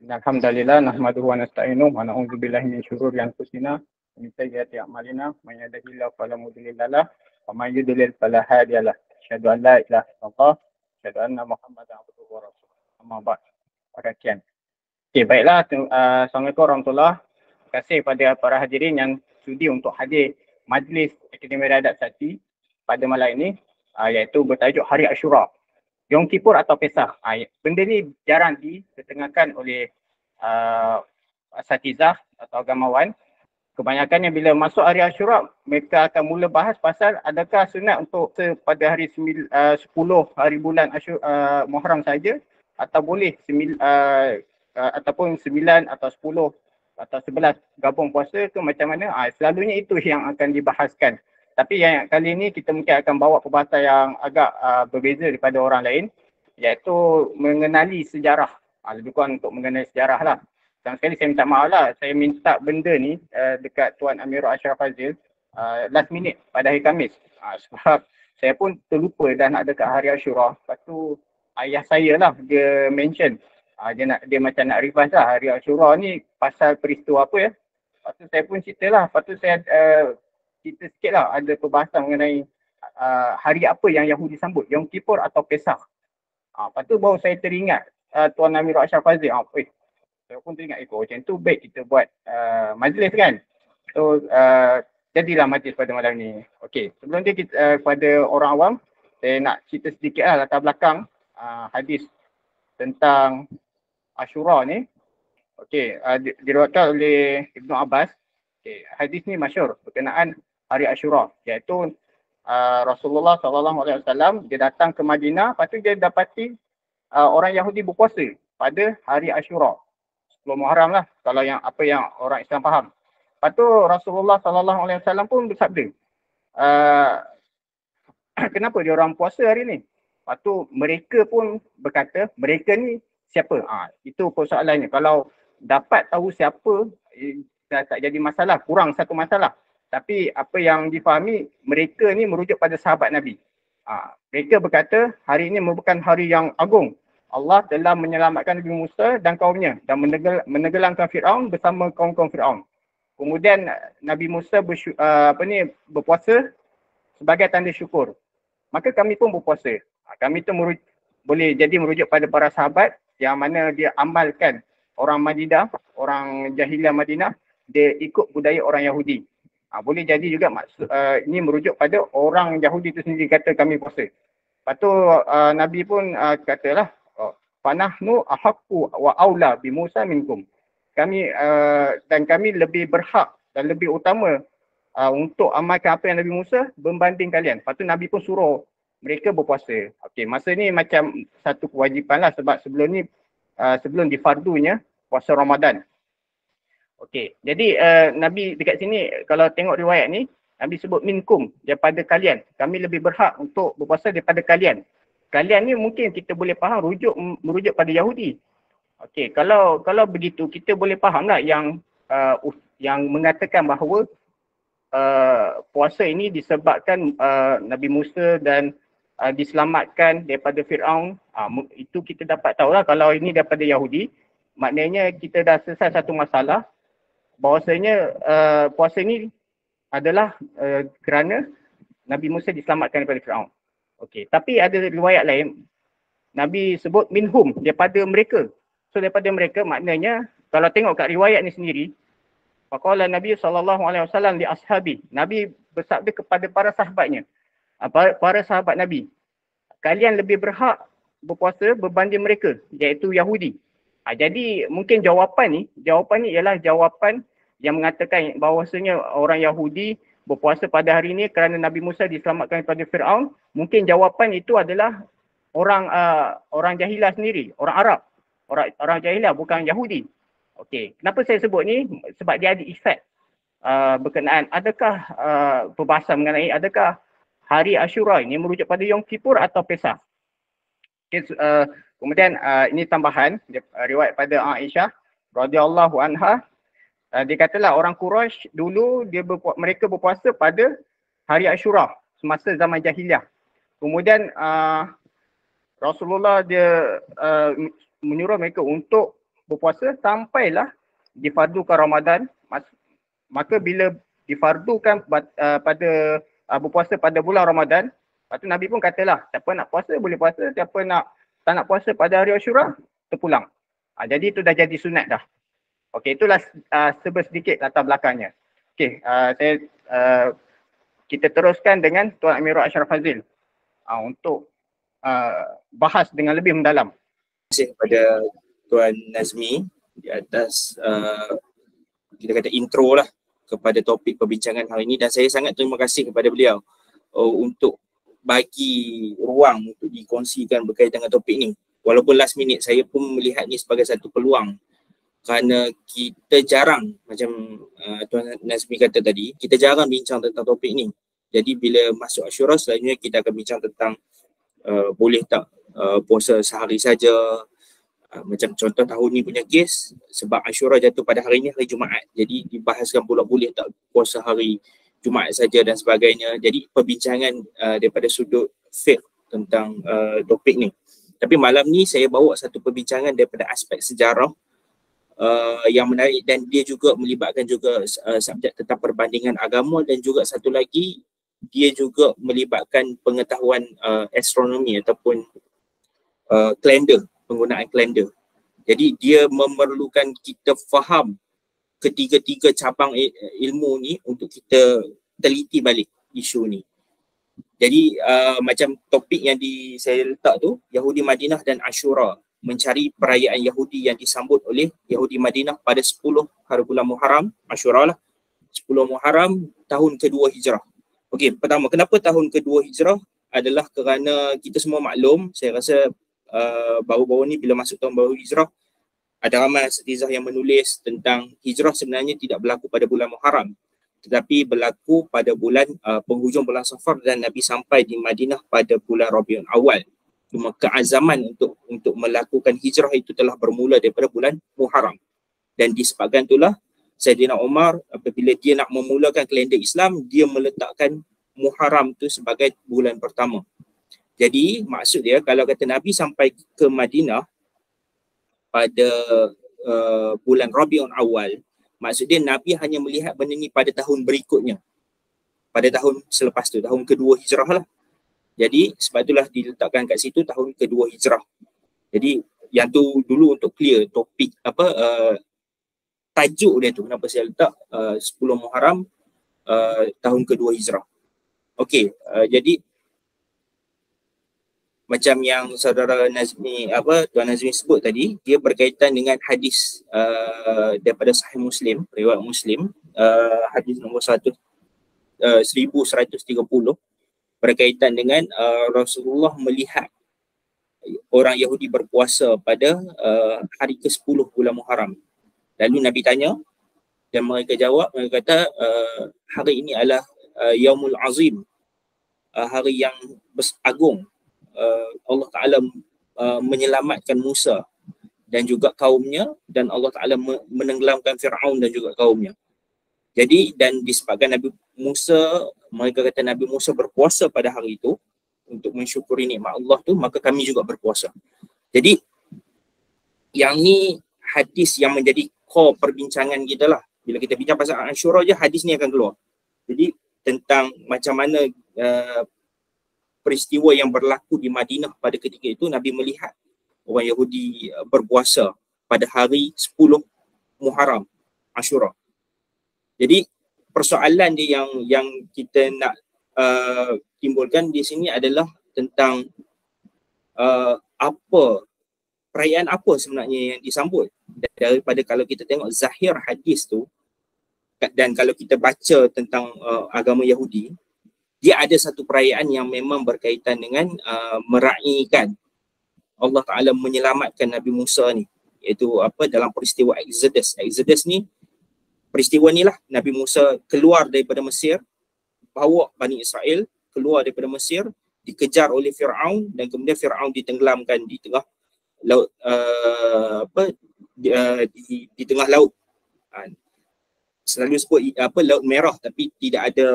Alhamdulillah nahmaduhu wa nasta'inuhu wa na'udzu billahi min syururi anfusina wa min sayyiati a'malina may yahdihillahu fala mudilla lahu wa may yudlil fala hadiya lahu. Asyhadu an la ilaha illallah wa asyhadu anna Muhammadan abduhu wa rasuluh. Amma ba'd. Perhatian. Okey, baiklah. Assalamualaikum warahmatullahi wabarakatuh. Terima kasih kepada para hadirin yang sudi untuk hadir Majlis Akademi Riadat Sati pada malam ini, iaitu bertajuk Hari Ashura. Yom Kippur atau Pesach. Benda ni jarang diketengahkan oleh asatizah atau agamawan. Kebanyakannya bila masuk hari Ashura, mereka akan mula bahas pasal adakah sunat untuk pada hari 10 hari bulan Muharram saja, atau boleh ataupun 9 atau 10 atau 11 gabung puasa ke macam mana. Selalunya itu yang akan dibahaskan. Tapi yang kali ini kita mungkin akan bawa perbahasan yang agak berbeza daripada orang lain, iaitu mengenali sejarah. Lebih kurang untuk mengenali sejarah lah. Dan sekali saya minta maaf lah, saya minta benda ni dekat Tuan Amirul Ashraf Fazil last minute pada hari Khamis. Sebab saya pun terlupa dah nak dekat hari Ashura. Lepas tu ayah saya lah dia mention, dia macam nak revise lah hari Ashura ni pasal peristiwa apa ya. Lepas tu saya pun cerita lah. Lepas tu saya cerita sikit lah, ada perbahasan mengenai hari apa yang Yahudi sambut, Yom Kippur atau Pesach. Lepas tu baru saya teringat Tuan Amirul Ashraf Fazil. Saya pun teringat, macam tu baik kita buat majlis kan. So jadilah majlis pada malam ni. Okey, sebelum dia kepada orang awam, saya nak cerita sedikit lah latar belakang hadis tentang Ashura ni. Okey, diriwayatkan oleh Ibnu Abbas. Okay, hadis ni masyhur berkenaan hari Ashura, iaitu Rasulullah SAW dia datang ke Madinah, lepas tu dia dapati orang Yahudi berpuasa pada hari Ashura, 10 Muharram lah, kalau yang apa yang orang Islam faham. Lepas tu Rasulullah SAW pun bersabda, kenapa dia orang puasa hari ni? Lepas tu mereka pun berkata, mereka ni siapa? Itu persoalannya. Kalau dapat tahu siapa, tak jadi masalah, kurang satu masalah. Tapi apa yang difahami, mereka ni merujuk pada sahabat Nabi. Mereka berkata hari ini merupakan hari yang agung. Allah telah menyelamatkan Nabi Musa dan kaumnya dan menenggelamkan Fir'aun bersama kaum-kaum Fir'aun. Kemudian Nabi Musa berpuasa sebagai tanda syukur. Maka kami pun berpuasa. Kami tu boleh jadi merujuk pada para sahabat yang mana dia amalkan orang Madinah, orang Jahiliah Madinah, dia ikut budaya orang Yahudi. Boleh jadi juga ini merujuk pada orang Yahudi itu sendiri kata kami puasa. Lepas tu Nabi pun katalah, fanahnu ahaqqu wa aula bi Musa minkum. Kami dan kami lebih berhak dan lebih utama untuk amalkan apa yang Nabi Musa berbanding kalian. Lepas tu Nabi pun suruh mereka berpuasa. Okey, masa ni macam satu kewajipan lah, sebab sebelum ni sebelum difardunya puasa Ramadan. Okey, jadi Nabi dekat sini kalau tengok riwayat ni, Nabi sebut minkum, daripada kalian. Kami lebih berhak untuk berpuasa daripada kalian. Kalian ni mungkin kita boleh faham merujuk pada Yahudi. Okey, kalau begitu kita boleh faham tak yang mengatakan bahawa puasa ini disebabkan Nabi Musa dan diselamatkan daripada Fir'aun. Itu kita dapat tahu lah, kalau ini daripada Yahudi, maknanya kita dah selesai satu masalah, bahawasanya puasa ini adalah kerana Nabi Musa diselamatkan daripada Fir'aun. Okey, tapi ada riwayat lain, Nabi sebut minhum, daripada mereka. So daripada mereka maknanya, kalau tengok kat riwayat ni sendiri, faqala Nabi SAW li ashabi, Nabi bersabda kepada para sahabatnya, para sahabat Nabi, kalian lebih berhak berpuasa berbanding mereka, iaitu Yahudi. Jadi mungkin jawapan ni ialah jawapan yang mengatakan bahawasanya orang Yahudi berpuasa pada hari ini kerana Nabi Musa diselamatkan daripada Fir'aun. Mungkin jawapan itu adalah orang Jahilah sendiri, orang Arab. Orang Jahilah, bukan Yahudi. Okey, kenapa saya sebut ni? Sebab dia ada efek berkenaan adakah perbahasan mengenai adakah hari Ashura ini merujuk pada Yom Kippur atau Pesach. Okay, kemudian ini tambahan riwayat pada Aisyah radhiyallahu anha. Dia katalah orang Quraisy dulu mereka berpuasa pada hari Ashura semasa zaman Jahiliah. Kemudian Rasulullah dia menyuruh mereka untuk berpuasa sampailah difardukan Ramadan. Maka bila difardukan pada berpuasa pada bulan Ramadan, lepas tu Nabi pun katalah, siapa nak puasa boleh puasa, siapa tak nak puasa pada hari Ashura terpulang. Jadi itu dah jadi sunat dah. Okey, itulah sedikit latar belakangnya. Okey, kita teruskan dengan Tuan Amirul Ashraf Fazil untuk bahas dengan lebih mendalam. Terima kasih kepada Tuan Nazmi di atas kita kata intro lah kepada topik perbincangan hari ini, dan saya sangat terima kasih kepada beliau untuk bagi ruang untuk dikongsikan berkaitan dengan topik ni. Walaupun last minute, saya pun melihat ni sebagai satu peluang, kerana kita jarang, macam Tuan Nazmi kata tadi, kita jarang bincang tentang topik ni. Jadi bila masuk Ashura, selanjutnya kita akan bincang tentang boleh tak puasa sehari saja. Macam contoh tahun ni punya kes, sebab Ashura jatuh pada hari ni, hari Jumaat. Jadi dibahaskan pula boleh tak puasa hari Jumaat saja dan sebagainya. Jadi perbincangan daripada sudut fiqh tentang topik ni. Tapi malam ni saya bawa satu perbincangan daripada aspek sejarah yang menarik, dan dia juga melibatkan juga subjek tentang perbandingan agama, dan juga satu lagi dia juga melibatkan pengetahuan astronomi ataupun kalender, penggunaan kalender. Jadi dia memerlukan kita faham ketiga-tiga cabang ilmu ni untuk kita teliti balik isu ni. Jadi macam topik yang saya letak tu, Yahudi Madinah dan Ashura, mencari perayaan Yahudi yang disambut oleh Yahudi Madinah pada 10 hari bulan Muharram, Ashura lah, 10 Muharram tahun kedua Hijrah. Okey, pertama, kenapa tahun kedua Hijrah? Adalah kerana kita semua maklum, saya rasa baru-baru ni bila masuk tahun baru Hijrah, ada ramai asatizah yang menulis tentang Hijrah sebenarnya tidak berlaku pada bulan Muharram, tetapi berlaku pada bulan penghujung bulan Safar, dan Nabi sampai di Madinah pada bulan Rabiul Awal. Cuma keazaman untuk melakukan hijrah itu telah bermula daripada bulan Muharram. Dan disebabkan itulah Saidina Umar apabila dia nak memulakan kalender Islam, dia meletakkan Muharram tu sebagai bulan pertama. Jadi maksud dia, kalau kata Nabi sampai ke Madinah pada bulan Rabiul Awal, maksud dia Nabi hanya melihat benda ni pada tahun berikutnya, pada tahun selepas tu, tahun kedua Hijrah lah. Jadi sebab itulah diletakkan kat situ tahun kedua Hijrah. Jadi yang tu dulu untuk clear topik tajuk dia tu, kenapa saya letak 10 Muharram tahun kedua Hijrah. Okey, jadi macam yang saudara Nazmi, Tuan Nazmi sebut tadi, dia berkaitan dengan hadis daripada Sahih Muslim, riwayat Muslim, hadis nombor 1130, berkaitan dengan Rasulullah melihat orang Yahudi berpuasa pada hari ke-10 bulan Muharram. Lalu Nabi tanya dan mereka jawab, mereka kata hari ini adalah Yaumul Azim, hari yang agung. Allah Ta'ala menyelamatkan Musa dan juga kaumnya, dan Allah Ta'ala menenggelamkan Fir'aun dan juga kaumnya. Jadi, dan disebabkan Nabi Musa, mereka kata Nabi Musa berpuasa pada hari itu untuk mensyukuri nikmat Allah tu, maka kami juga berpuasa. Jadi, yang ni hadis yang menjadi core perbincangan kita lah. Bila kita bincang pasal Ashura je, hadis ni akan keluar. Jadi, tentang macam mana peristiwa yang berlaku di Madinah pada ketika itu, Nabi melihat orang Yahudi berpuasa pada hari 10 Muharram, Ashura. Jadi persoalan dia yang kita nak timbulkan di sini adalah tentang perayaan apa sebenarnya yang disambut. Daripada kalau kita tengok zahir hadis tu, dan kalau kita baca tentang agama Yahudi, dia ada satu perayaan yang memang berkaitan dengan meraihkan Allah Ta'ala menyelamatkan Nabi Musa ni, iaitu dalam peristiwa Exodus. Exodus ni, peristiwa ni lah Nabi Musa keluar daripada Mesir, bawa Bani Israel keluar daripada Mesir, dikejar oleh Fir'aun, dan kemudian Fir'aun ditenggelamkan di tengah laut, di tengah laut. Selalu sebut Laut Merah, tapi tidak ada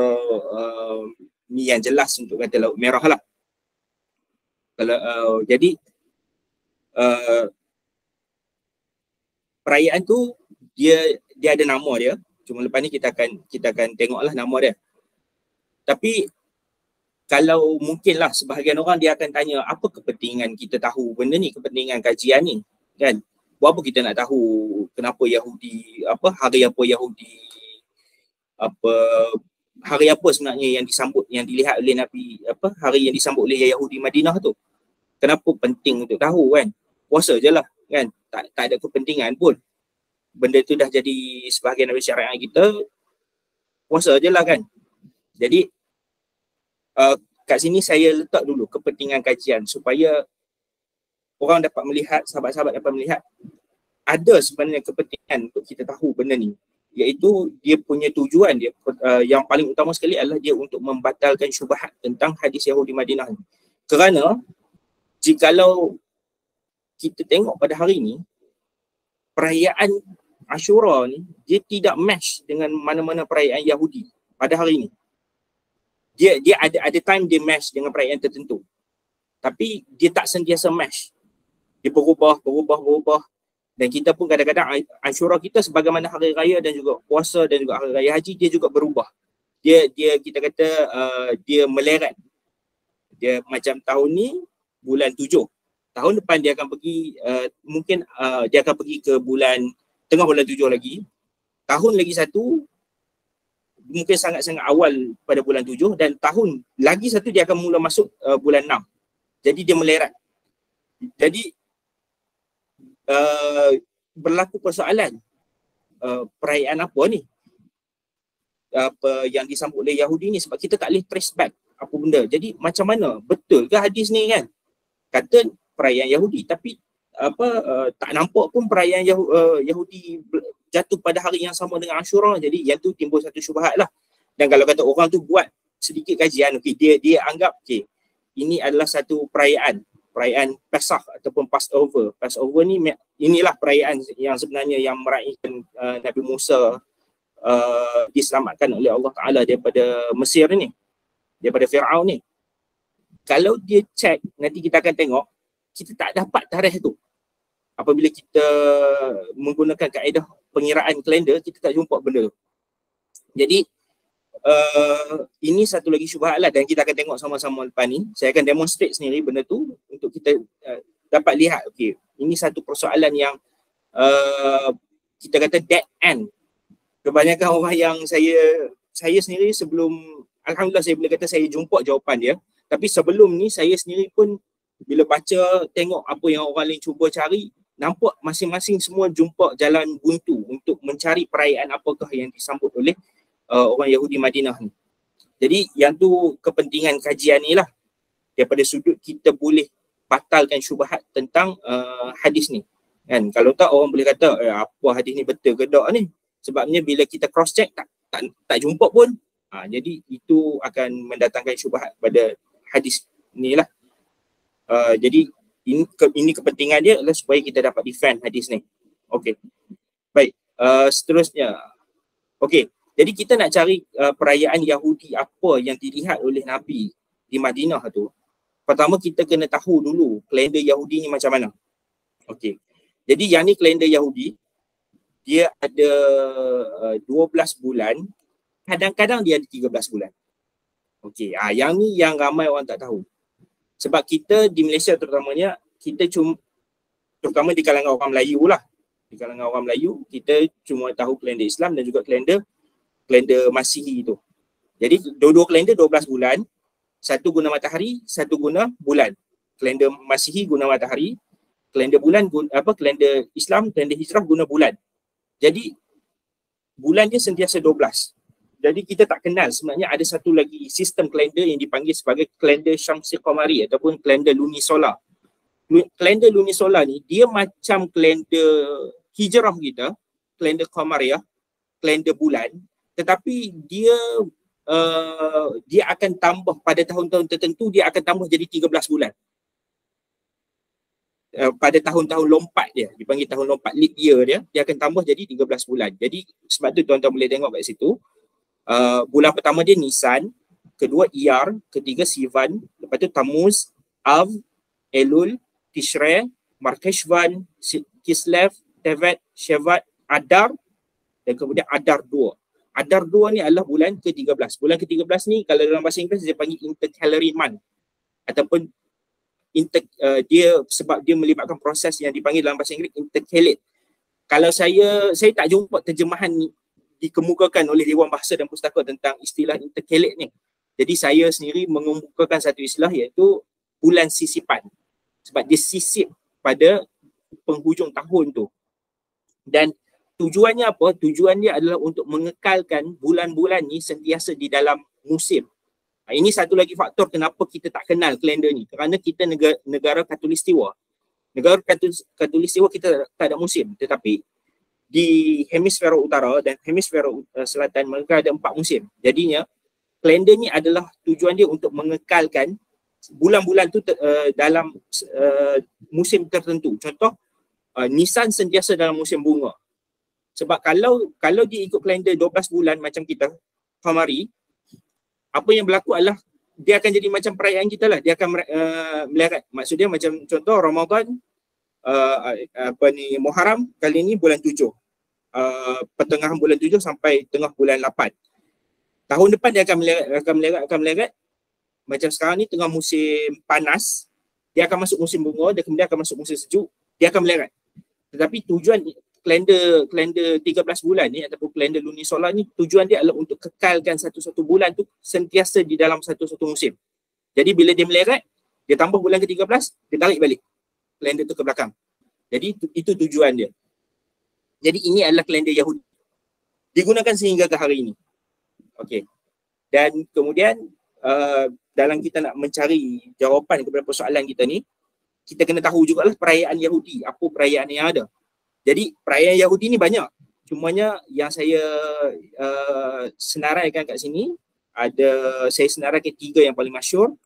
ni yang jelas untuk kata Laut Merah lah. Kalau jadi perayaan tu dia ada nama dia. Cuma lepas ni kita akan tengoklah nama dia. Tapi kalau mungkinlah sebahagian orang dia akan tanya, apa kepentingan kita tahu benda ni, kepentingan kajian ni, kan? Buat apa kita nak tahu kenapa Yahudi, hari apa Yahudi, hari apa sebenarnya yang disambut, yang dilihat oleh Nabi, hari yang disambut oleh Yahudi Madinah tu. Kenapa penting untuk tahu, kan? Puasa je lah, kan? Tak ada kepentingan pun. Benda tu dah jadi sebahagian dari syariat kita, puasa je lah, kan? Jadi kat sini saya letak dulu kepentingan kajian supaya orang dapat melihat, sahabat-sahabat dapat melihat ada sebenarnya kepentingan untuk kita tahu benda ni, iaitu dia punya tujuan dia yang paling utama sekali adalah dia untuk membatalkan syubhat tentang hadis Yahudi Madinah ni. Kerana jikalau kita tengok pada hari ni, perayaan Ashura ni dia tidak match dengan mana-mana perayaan Yahudi pada hari ni. Dia ada time dia match dengan perayaan tertentu. Tapi dia tak sentiasa match. Dia berubah. Dan kita pun kadang-kadang Ashura kita sebagaimana hari raya dan juga puasa dan juga hari raya haji, dia juga berubah. Dia kita kata dia meleret. Dia macam tahun ni bulan 7. Tahun depan dia akan pergi mungkin dia akan pergi ke tengah bulan 7 lagi. Tahun lagi satu mungkin sangat-sangat awal pada bulan 7 dan tahun lagi satu dia akan mula masuk bulan 6. Jadi dia meleret. Jadi berlaku persoalan perayaan apa ni? Yang disambut oleh Yahudi ni, sebab kita tak boleh trace back apa benda. Jadi macam mana? Betul ke hadis ni, kan? Kata perayaan Yahudi tapi tak nampak pun perayaan Yahudi jatuh pada hari yang sama dengan Ashura. Jadi yang tu timbul satu syubhat lah. Dan kalau kata orang tu buat sedikit kajian, dia anggap ini adalah satu perayaan Pesach ataupun Passover. Passover ni inilah perayaan yang sebenarnya yang meraihkan Nabi Musa diselamatkan oleh Allah Ta'ala daripada Mesir ni, daripada Fir'aun ni. Kalau dia cek, nanti kita akan tengok kita tak dapat tarikh tu. Apabila kita menggunakan kaedah pengiraan kalender, kita tak jumpa benda tu. Jadi ini satu lagi syubhat lah, dan kita akan tengok sama-sama lepas ni. Saya akan demonstrate sendiri benda tu untuk kita dapat lihat, ini satu persoalan yang kita kata dead end. Kebanyakan orang yang saya sendiri sebelum, alhamdulillah saya boleh kata saya jumpa jawapan dia. Tapi sebelum ni saya sendiri pun bila baca, tengok apa yang orang lain cuba cari, nampak masing-masing semua jumpa jalan buntu untuk mencari perayaan apakah yang disambut oleh orang Yahudi Madinah ni. Jadi yang tu kepentingan kajian ni lah. Daripada sudut kita boleh batalkan syubhat tentang hadis ni. Kan? Kalau tak orang boleh kata apa hadis ni betul ke tak ni. Sebabnya bila kita cross check tak jumpa pun. Jadi itu akan mendatangkan syubhat pada hadis ni lah. Jadi ini kepentingan dia adalah supaya kita dapat defend hadis ni. Okey. Baik, seterusnya. Okey, jadi kita nak cari perayaan Yahudi apa yang dilihat oleh Nabi di Madinah tu. Pertama kita kena tahu dulu kalender Yahudi ni macam mana. Okey. Jadi yang ni kalender Yahudi, dia ada 12 bulan, kadang-kadang dia ada 13 bulan. Okey, yang ni yang ramai orang tak tahu. Sebab kita di Malaysia terutamanya, kita terutama di kalangan orang Melayu lah. Di kalangan orang Melayu, kita cuma tahu kalender Islam dan juga kalender Masihi tu. Jadi dua-dua kalender 12 bulan, satu guna matahari, satu guna bulan. Kalender Masihi guna matahari, kalender bulan kalender Islam, kalender Hijrah guna bulan. Jadi bulan dia sentiasa 12. Jadi kita tak kenal sebenarnya ada satu lagi sistem kalender yang dipanggil sebagai kalender Syamsi Qamari ataupun kalender lunisolar. Kalender lunisolar ni dia macam kalender Hijrah kita, kalender Qamariyah, kalender bulan, tetapi dia akan tambah pada tahun-tahun tertentu, dia akan tambah jadi 13 bulan. Pada tahun-tahun lompat dia, dipanggil tahun lompat, leap year dia akan tambah jadi 13 bulan. Jadi sebab tu tuan-tuan boleh tengok kat situ. Bulan pertama dia Nisan, kedua Iyar, ketiga Sivan, lepas tu Tammuz, Av, Elul, Tishre, Markeshvan, Kislev, Tevet, Shevat, Adar dan kemudian Adar 2. Adar 2 ni adalah bulan ke-13. Bulan ke-13 ni kalau dalam bahasa Inggeris dia panggil intercalary month ataupun dia sebab dia melibatkan proses yang dipanggil dalam bahasa Inggeris intercalate. Kalau saya tak jumpa terjemahan dikemukakan oleh Dewan Bahasa dan Pustaka tentang istilah intercalate ni. Jadi saya sendiri mengemukakan satu istilah iaitu bulan sisipan. Sebab dia sisip pada penghujung tahun tu. Dan tujuannya apa? Tujuan dia adalah untuk mengekalkan bulan-bulan ni sentiasa di dalam musim. Ini satu lagi faktor kenapa kita tak kenal kalender ni. Kerana kita negara Khatulistiwa. Negara Khatulistiwa kita tak ada musim. Tetapi di hemisfera utara dan hemisfera selatan mereka ada 4 musim. Jadinya kalender ni adalah tujuan dia untuk mengekalkan bulan-bulan tu dalam musim tertentu. Contoh, Nisan sentiasa dalam musim bunga. Sebab kalau dia ikut kalender 12 bulan macam kita, Qamari, apa yang berlaku adalah dia akan jadi macam perayaan kita lah. Dia akan meleret. Maksudnya macam contoh Ramadan, Muharram kali ni bulan 7. Pertengahan bulan 7 sampai tengah bulan 8. Tahun depan dia akan meleret. Macam sekarang ni tengah musim panas, dia akan masuk musim bunga dan kemudian akan masuk musim sejuk, dia akan meleret. Tetapi tujuan kalender 13 bulan ni ataupun kalender lunisolar ni, tujuan dia adalah untuk kekalkan satu-satu bulan tu sentiasa di dalam satu-satu musim. Jadi bila dia meleret, dia tambah bulan ke-13, dia tarik balik kalender tu ke belakang. Jadi itu tujuan dia. Jadi ini adalah kalender Yahudi. Digunakan sehingga ke hari ini. Okey. Dan kemudian dalam kita nak mencari jawapan kepada persoalan kita ni, kita kena tahu jugalah perayaan Yahudi, apa perayaan yang ada. Jadi perayaan Yahudi ni banyak. Cumanya yang saya senaraikan kat sini, saya senaraikan 3 yang paling masyhur.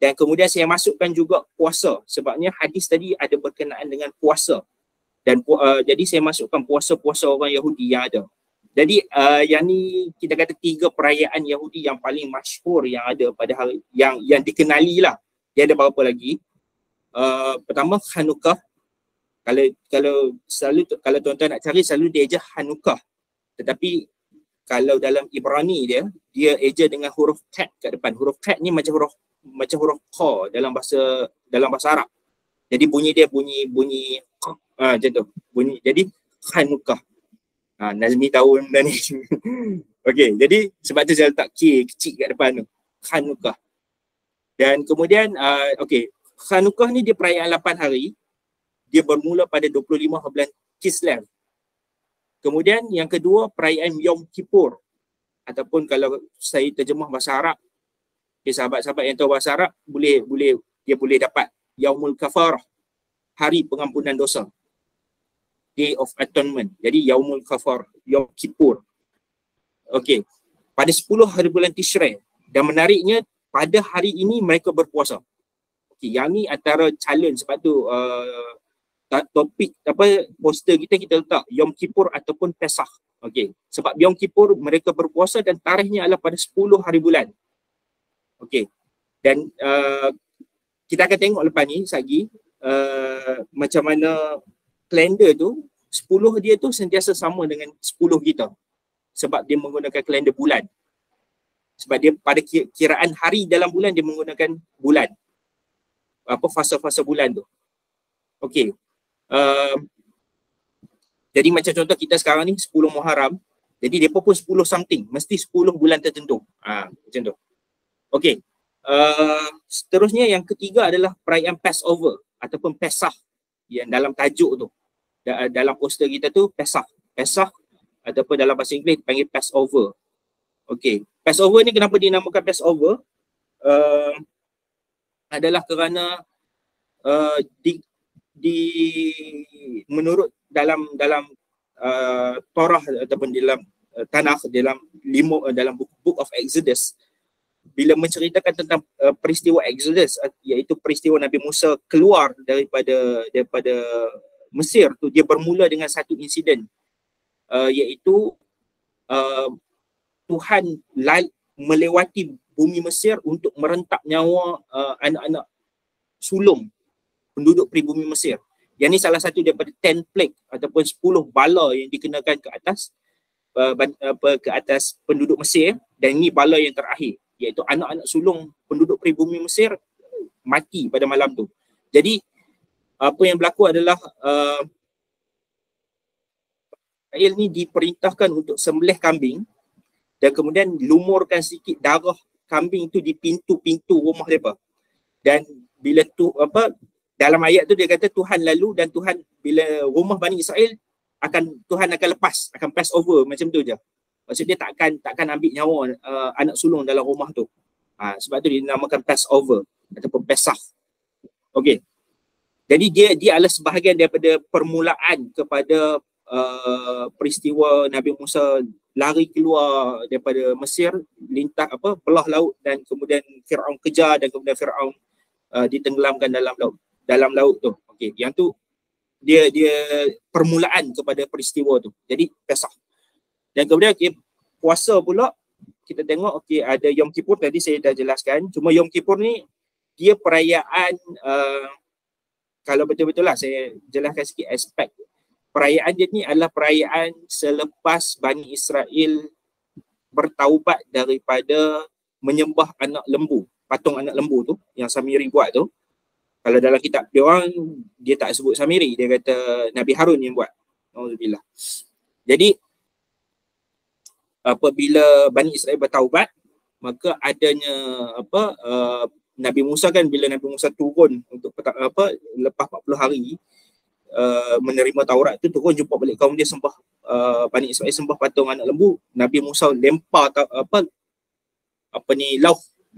Dan kemudian saya masukkan juga puasa. Sebabnya hadis tadi ada berkenaan dengan puasa. Dan jadi saya masukkan puasa-puasa orang Yahudi yang ada. Jadi yang ni kita kata 3 perayaan Yahudi yang paling masyhur yang ada pada hari yang dikenali lah. Dia ada berapa lagi? Pertama Hanukkah. Kalau tuan-tuan nak cari selalu dia eja Hanukkah. Tetapi kalau dalam Ibrani dia eja dengan huruf Kat kat depan. Huruf Kat ni macam huruf Qa dalam bahasa Arab. Jadi bunyi dia bunyi macam tu. Bunyi jadi Hanukkah. Nazmi tahu benda ni. Okey, jadi sebab tu saya letak K kecil kat depan tu. Hanukkah. Dan kemudian Hanukkah ni dia perayaan 8 hari. Dia bermula pada 25 bulan Kislev. Kemudian yang kedua perayaan Yom Kippur. Ataupun kalau saya terjemah bahasa Arab, sahabat-sahabat yang tahu bahasa Arab boleh dapat Yaumul Kafarah, hari pengampunan dosa. Day of Atonement. Jadi Yaumul Kafarah, Yom Kippur. Okey. Pada 10 hari bulan Tishrei. Dan menariknya pada hari ini mereka berpuasa. Okey, yang ni antara challenge sebab tu topik poster kita letak Yom Kippur ataupun Pesach. Okey. Sebab Yom Kippur mereka berpuasa dan tarikhnya adalah pada 10 hari bulan. Okey. Dan kita akan tengok lepas ni lagi macam mana kalender tu 10 dia tu sentiasa sama dengan 10 kita. Sebab dia menggunakan kalender bulan. Sebab dia pada kiraan hari dalam bulan dia menggunakan bulan. Fasa-fasa bulan tu. Okey. Jadi macam contoh kita sekarang ni 10 Muharram. Jadi depa pun 10 something, mesti 10 bulan tertentu. Macam tu. Okey. Seterusnya yang ketiga adalah perayaan Passover ataupun Pesach yang dalam tajuk tu. Dalam poster kita tu Pesach ataupun dalam bahasa Inggeris panggil Passover. Okey. Passover ni kenapa dinamakan Passover? Adalah kerana menurut dalam Torah ataupun dalam Tanakh, dalam Book of Exodus, bila menceritakan tentang peristiwa Exodus, iaitu peristiwa Nabi Musa keluar daripada Mesir tu, dia bermula dengan satu insiden, iaitu Tuhan melewati bumi Mesir untuk merentak nyawa anak-anak sulung penduduk pribumi Mesir. Yang ni salah satu daripada 10 plague ataupun 10 bala yang dikenakan ke atas ke atas penduduk Mesir, dan ini bala yang terakhir, iaitu anak-anak sulung penduduk pribumi Mesir mati pada malam tu. Jadi apa yang berlaku adalah Israel ni diperintahkan untuk sembelih kambing dan kemudian lumurkan sikit darah kambing tu di pintu-pintu rumah mereka. Dan bila tu dalam ayat tu dia kata Tuhan lalu, dan Tuhan bila rumah Bani Israel Tuhan akan lepas, akan pass over, macam tu je. Maksud dia takkan ambil nyawa anak sulung dalam rumah tu. Sebab tu dinamakan pass over ataupun Pesach. Okey. Jadi dia adalah sebahagian daripada permulaan kepada peristiwa Nabi Musa lari keluar daripada Mesir, lintas belah laut, dan kemudian Firaun kejar, dan kemudian Firaun ditenggelamkan dalam laut tu. Okey, yang tu dia permulaan kepada peristiwa tu. Jadi Pesach. Dan kemudian puasa pula kita tengok ada Yom Kippur, tadi saya dah jelaskan. Cuma Yom Kippur ni dia perayaan kalau betul-betul lah saya jelaskan sikit aspek. Perayaan dia ni adalah perayaan selepas Bani Israel bertaubat daripada menyembah anak lembu, patung anak lembu tu yang Samiri buat tu. Kalau dalam kitab dia orang, dia tak sebut Samiri, dia kata Nabi Harun yang buat. Alhamdulillah. Jadi apabila Bani Israel bertaubat, maka adanya Nabi Musa kan, bila Nabi Musa turun untuk lepas 40 hari menerima Taurat tu, turun jumpa balik kaum dia sembah Bani Israel sembah patung anak lembu. Nabi Musa lempar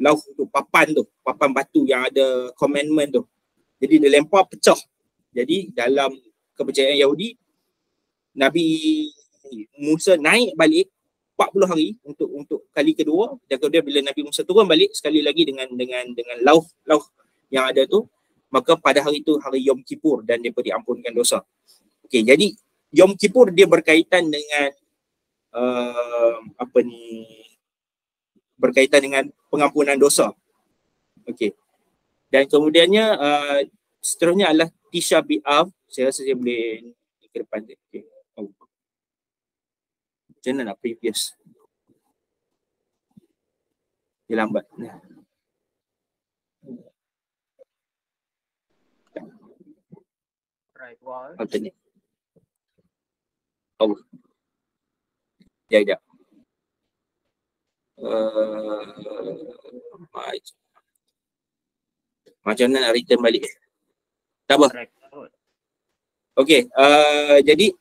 lauh tu, papan batu yang ada commandment tu. Jadi dia lempar, pecah. Jadi dalam kepercayaan Yahudi, Nabi Musa naik balik 40 hari untuk kali kedua, dan kemudian bila Nabi Musa turun balik sekali lagi dengan lauh yang ada tu, maka pada hari itu hari Yom Kippur dan dia diampunkan dosa. Okey, jadi Yom Kippur dia berkaitan dengan berkaitan dengan pengampunan dosa. Okey. Dan kemudiannya seterusnya adalah Tisha B'Av. Saya rasa saya boleh ke depan dia. Okey. Macam mana nak previous? Dia lambat. Right, wall. Macam ni. Sekejap. Macam mana nak return balik? Tak apa. Okey, jadi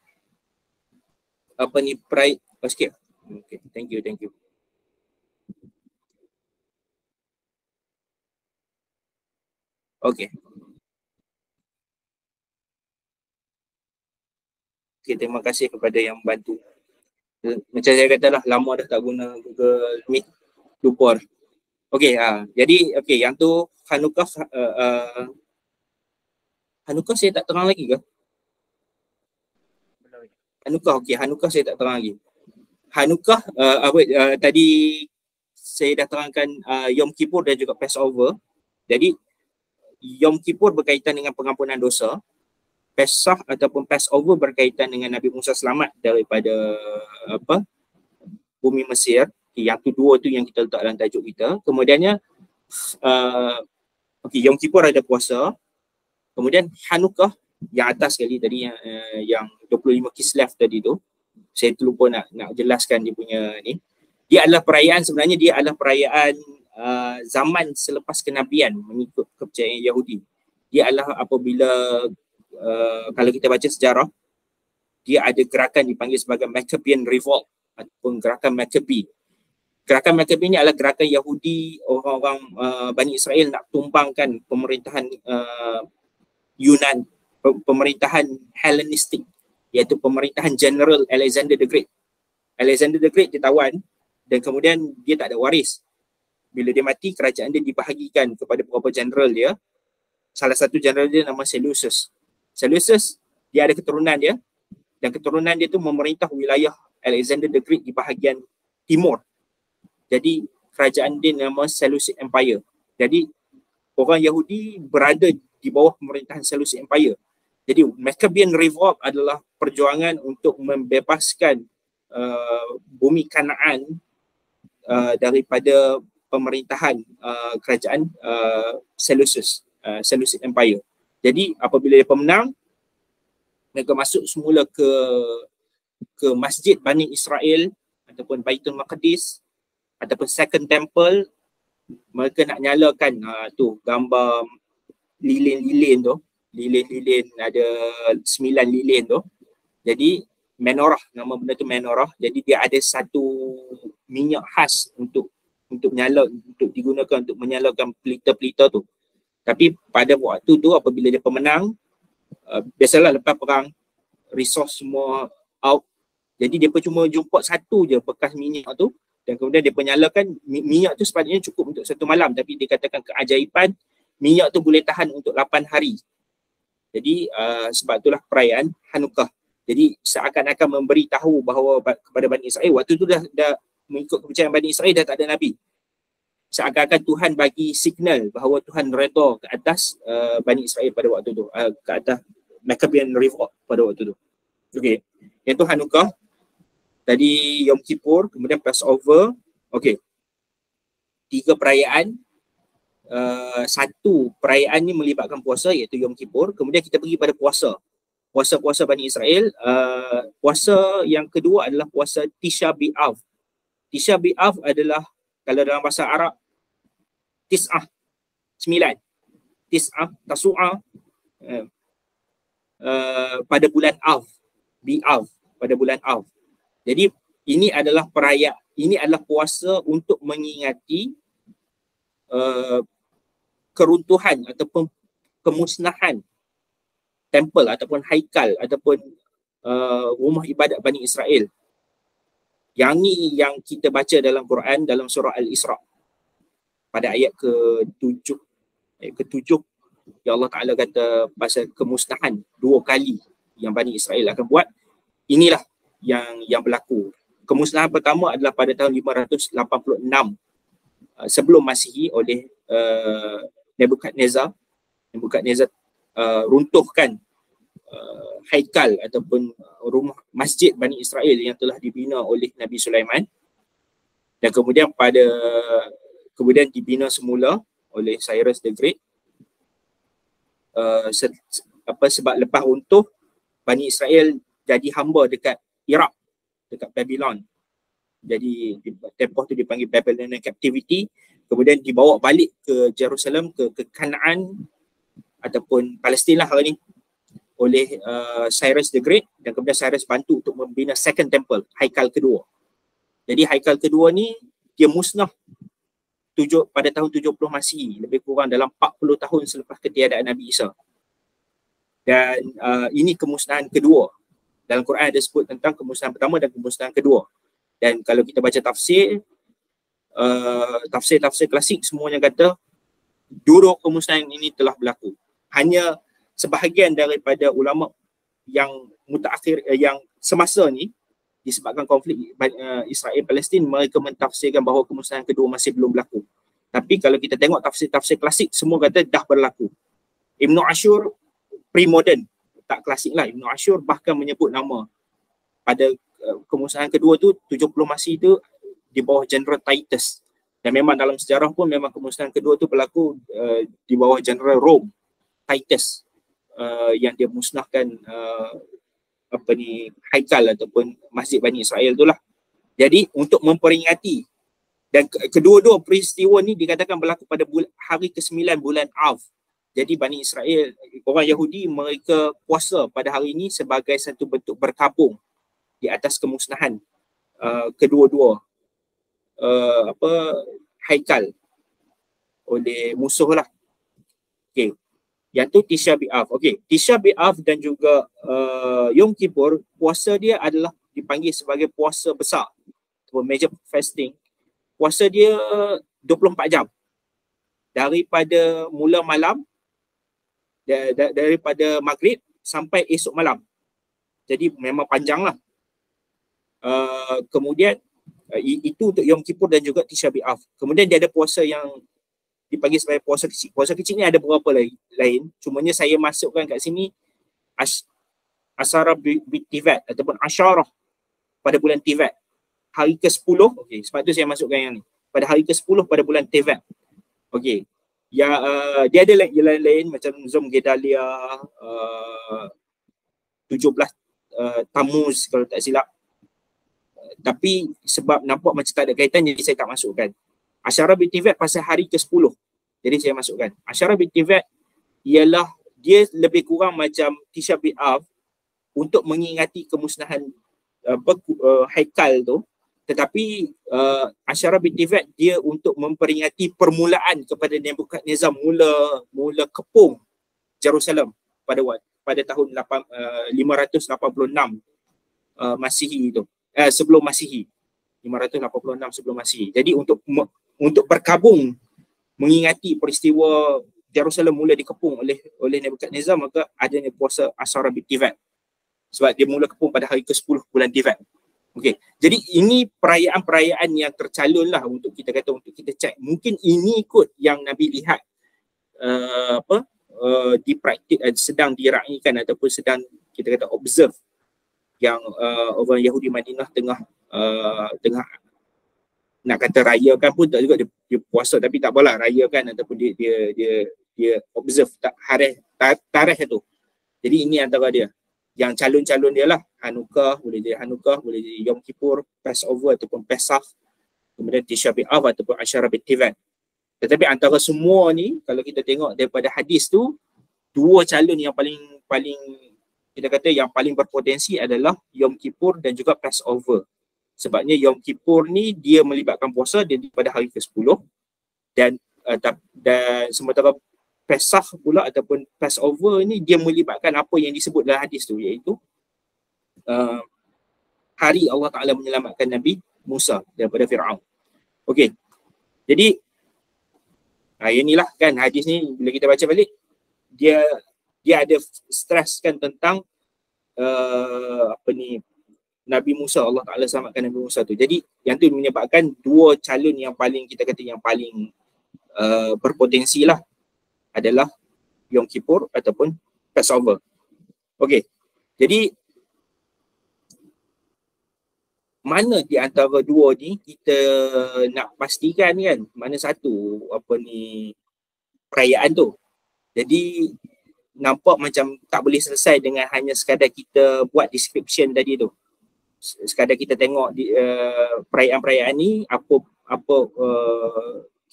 pride sikit. Okay, thank you. Okay. Okay, terima kasih kepada yang bantu. Macam saya katalah, lama dah tak guna Google Meet, lupa. Okay, jadi yang tu Hanukkah. Hanukkah saya tak terang lagi ke? Hanukkah, Hanukkah saya tak terang lagi. Hanukkah, tadi saya dah terangkan Yom Kippur dan juga Passover. Jadi Yom Kippur berkaitan dengan pengampunan dosa. Pesach ataupun Passover berkaitan dengan Nabi Musa selamat daripada bumi Mesir. Yang kedua tu yang kita letak dalam tajuk kita. Kemudiannya Yom Kippur ada puasa. Kemudian Hanukkah yang atas sekali tadi yang 25 Kislev tadi tu. Saya terlupa nak jelaskan dia punya ni. Dia adalah perayaan, sebenarnya dia adalah perayaan zaman selepas kenabian mengikut kepercayaan Yahudi. Dia adalah apabila kalau kita baca sejarah, dia ada gerakan dipanggil sebagai Maccabean Revolt ataupun gerakan Maccabee. Gerakan Maccabee ni adalah gerakan Yahudi, orang-orang Bani Israel nak tumbangkan pemerintahan Yunan, pemerintahan Hellenistik, iaitu pemerintahan General Alexander the Great. Alexander the Great ditawan dan kemudian dia tak ada waris. Bila dia mati, kerajaan dia dibahagikan kepada beberapa general dia. Salah satu general dia nama Seleucus. Seleucus, dia ada keturunan dia, dan keturunan dia tu memerintah wilayah Alexander the Great di bahagian timur. Jadi kerajaan dia nama Seleucid Empire. Jadi orang Yahudi berada di bawah pemerintahan Seleucid Empire. Jadi Maccabean Revolt adalah perjuangan untuk membebaskan bumi Kanaan daripada pemerintahan kerajaan Seleucus, Seleucid Empire. Jadi apabila dia pemenang, mereka masuk semula ke Masjid Bani Israel ataupun Baitul Maqdis ataupun Second Temple. Mereka nak nyalakan tu gambar lilin-lilin tu. Lilin-lilin, ada 9 lilin tu. Jadi menorah, nama benda tu menorah. Jadi dia ada satu minyak khas untuk nyala, untuk digunakan untuk menyalakan pelita-pelita tu. Tapi pada waktu tu apabila dia pemenang, biasalah lepas perang resource semua out. Jadi dia cuma jumpa satu je bekas minyak tu, dan kemudian dia penyalakan. Minyak tu sepatutnya cukup untuk 1 malam, tapi dikatakan keajaiban minyak tu boleh tahan untuk 8 hari. Jadi sebab itulah perayaan Hanukkah. Jadi seakan-akan memberitahu bahawa kepada Bani Israel, waktu tu dah mengikut kepercayaan Bani Israel dah tak ada Nabi. Seakan-akan Tuhan bagi signal bahawa Tuhan redha ke atas Bani Israel pada waktu tu, ke atas Maccabean Revolt pada waktu tu. Okey, yang tu Hanukkah. Tadi Yom Kippur, kemudian Passover. Okey, 3 perayaan. Satu perayaan ni melibatkan puasa, iaitu Yom Kippur. Kemudian kita pergi pada puasa Bani Israel. Puasa yang kedua adalah puasa Tisha B'Av. Tisha B'Av adalah, kalau dalam bahasa Arab, Tis'ah, 9. Tis'ah, Tasu'ah, pada bulan Av. B'Av, pada bulan Av. Jadi ini adalah perayaan, ini adalah puasa untuk mengingati keruntuhan ataupun kemusnahan tempel ataupun haikal ataupun rumah ibadat Bani Israel. Yang ni yang kita baca dalam Quran, dalam surah Al-Isra pada ayat ke-7. Ayat ke-7 ya Allah Ta'ala kata pasal kemusnahan 2 kali yang Bani Israel akan buat. Inilah yang berlaku. Kemusnahan pertama adalah pada tahun 586 sebelum Masihi oleh Nebukadnezar runtuhkan haikal ataupun rumah masjid Bani Israel yang telah dibina oleh Nabi Sulaiman, dan kemudian dibina semula oleh Cyrus the Great. Sebab lepas runtuh, Bani Israel jadi hamba dekat Iraq, dekat Babylon. Jadi tempoh tu dipanggil Babylonian Captivity. Kemudian dibawa balik ke Jerusalem, ke Kanaan ataupun Palestin lah hari ni, oleh Cyrus the Great, dan kemudian Cyrus bantu untuk membina Second Temple, haikal kedua. Jadi haikal kedua ni dia musnah pada tahun 70 Masihi, lebih kurang dalam 40 tahun selepas ketiadaan Nabi Isa. Dan ini kemusnahan kedua. Dalam Quran ada sebut tentang kemusnahan pertama dan kemusnahan kedua. Dan kalau kita baca tafsir klasik, semuanya kata dua kemusnahan ini telah berlaku. Hanya sebahagian daripada ulama yang mutaakhir, yang semasa ni, disebabkan konflik Israel Palestin, mereka mentafsirkan bahawa kemusnahan kedua masih belum berlaku. Tapi kalau kita tengok tafsir klasik, semua kata dah berlaku. Ibn Ashur pre-modern, tak klasik lah. Ibn Ashur bahkan menyebut nama pada kemusnahan kedua tu 70 Masihi tu di bawah General Titus. Dan memang dalam sejarah pun memang kemusnahan kedua tu berlaku di bawah General Rome Titus, yang dia musnahkan haikal ataupun Masjid Bani Israel tu lah. Jadi untuk memperingati, dan kedua-dua peristiwa ni dikatakan berlaku pada hari ke-9 bulan Av. Jadi Bani Israel, orang Yahudi, mereka puasa pada hari ini sebagai satu bentuk berkabung di atas kemusnahan kedua-dua haikal oleh musuh lah. Okay. Yang tu Tisha B'Av. Okay. Tisha B'Av dan juga Yom Kippur, puasa dia adalah dipanggil sebagai puasa besar atau major fasting. Puasa dia 24 jam. Daripada mula malam, daripada maghrib sampai esok malam. Jadi memang panjang lah. Kemudian itu untuk Yom Kippur dan juga Tisha B'Av. Kemudian dia ada puasa yang dipanggil sebagai puasa kecil. Puasa kecil ni ada beberapa lain. Cumanya saya masukkan kat sini Asyara Tivat ataupun Asyarah pada bulan Tivat. Hari ke-10, okey, sebab tu saya masukkan yang ni. Pada hari ke-10 pada bulan Tivat. Okey. Ya, dia ada lain-lain macam Zom Gedalia, 17 Tammuz kalau tak silap. Tapi sebab nampak macam tak ada kaitan, jadi saya tak masukkan. Asyara Tivat pasal hari ke-10. Jadi saya masukkan. Asyara Tivat ialah dia lebih kurang macam Tisha B'Av untuk mengingati kemusnahan haikal tu, tetapi Asyara Tivat dia untuk memperingati permulaan kepada Nebukadnezar mula kepung Jerusalem pada tahun 586 Masihi itu. Sebelum Masihi. 586 sebelum Masihi. Jadi untuk berkabung mengingati peristiwa Jerusalem mula dikepung oleh Nebukadnezar, maka adanya puasa Asyara Tivat. Sebab dia mula kepung pada hari ke-10 bulan Tivat. Okey. Jadi ini perayaan-perayaan yang tercalon lah untuk kita kata, untuk kita cek. Mungkin ini kot yang Nabi lihat dipraktik, sedang diraikan ataupun sedang kita kata observe, yang orang Yahudi Madinah tengah nak kata rayakan pun tak juga, dia puasa tapi tak apalah rayakan, ataupun dia observe tarikh tu. Jadi ini antara dia. Yang calon-calon dia lah, Hanukkah, boleh jadi Hanukkah, boleh jadi Yom Kippur, Passover ataupun Pesach, kemudian Tisha B'Av ataupun Asyara Tivat. Tetapi antara semua ni, kalau kita tengok daripada hadis tu, dua calon yang paling kita kata yang paling berpotensi adalah Yom Kippur dan juga Passover. Sebabnya Yom Kippur ni dia melibatkan puasa dia pada hari ke-10, dan sementara Pesach pula ataupun Passover ni dia melibatkan apa yang disebut dalam hadis tu, iaitu hari Allah Ta'ala menyelamatkan Nabi Musa daripada Fir'aun. Okey. Jadi inilah kan hadis ni, bila kita baca balik, dia ada stresskan tentang Nabi Musa, Allah Ta'ala selamatkan Nabi Musa tu. Jadi yang tu menyebabkan dua calon yang paling kita kata yang paling berpotensi lah adalah Yom Kippur ataupun Passover. Okey. Jadi mana di antara dua ni kita nak pastikan kan, mana satu perayaan tu. Jadi nampak macam tak boleh selesai dengan hanya sekadar kita buat description tadi tu. Sekadar kita tengok perayaan-perayaan ni apa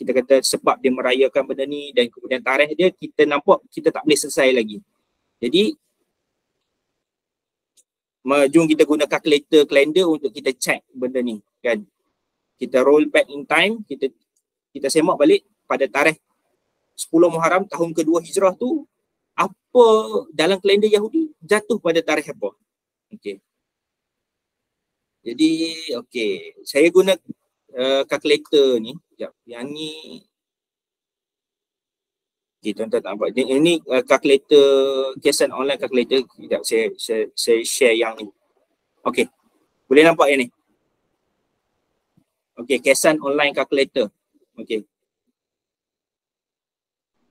kita kata sebab dia merayakan benda ni dan kemudian tarikh dia, kita nampak kita tak boleh selesai lagi. Jadi jom kita guna kalender untuk kita check benda ni kan. Kita roll back in time, kita semak balik pada tarikh 10 Muharram tahun kedua Hijrah tu, apa dalam kalender Yahudi jatuh pada tarikh apa. Okey. Jadi okey, saya guna kalkulator ni. Sekejap. Yang ni okey, tuan-tuan tak nampak. Ini kalkulator, Kesan online kalkulator. Sekejap, saya share yang ni. Okey. Boleh nampak yang ni? Okey, Kesan online kalkulator. Okey.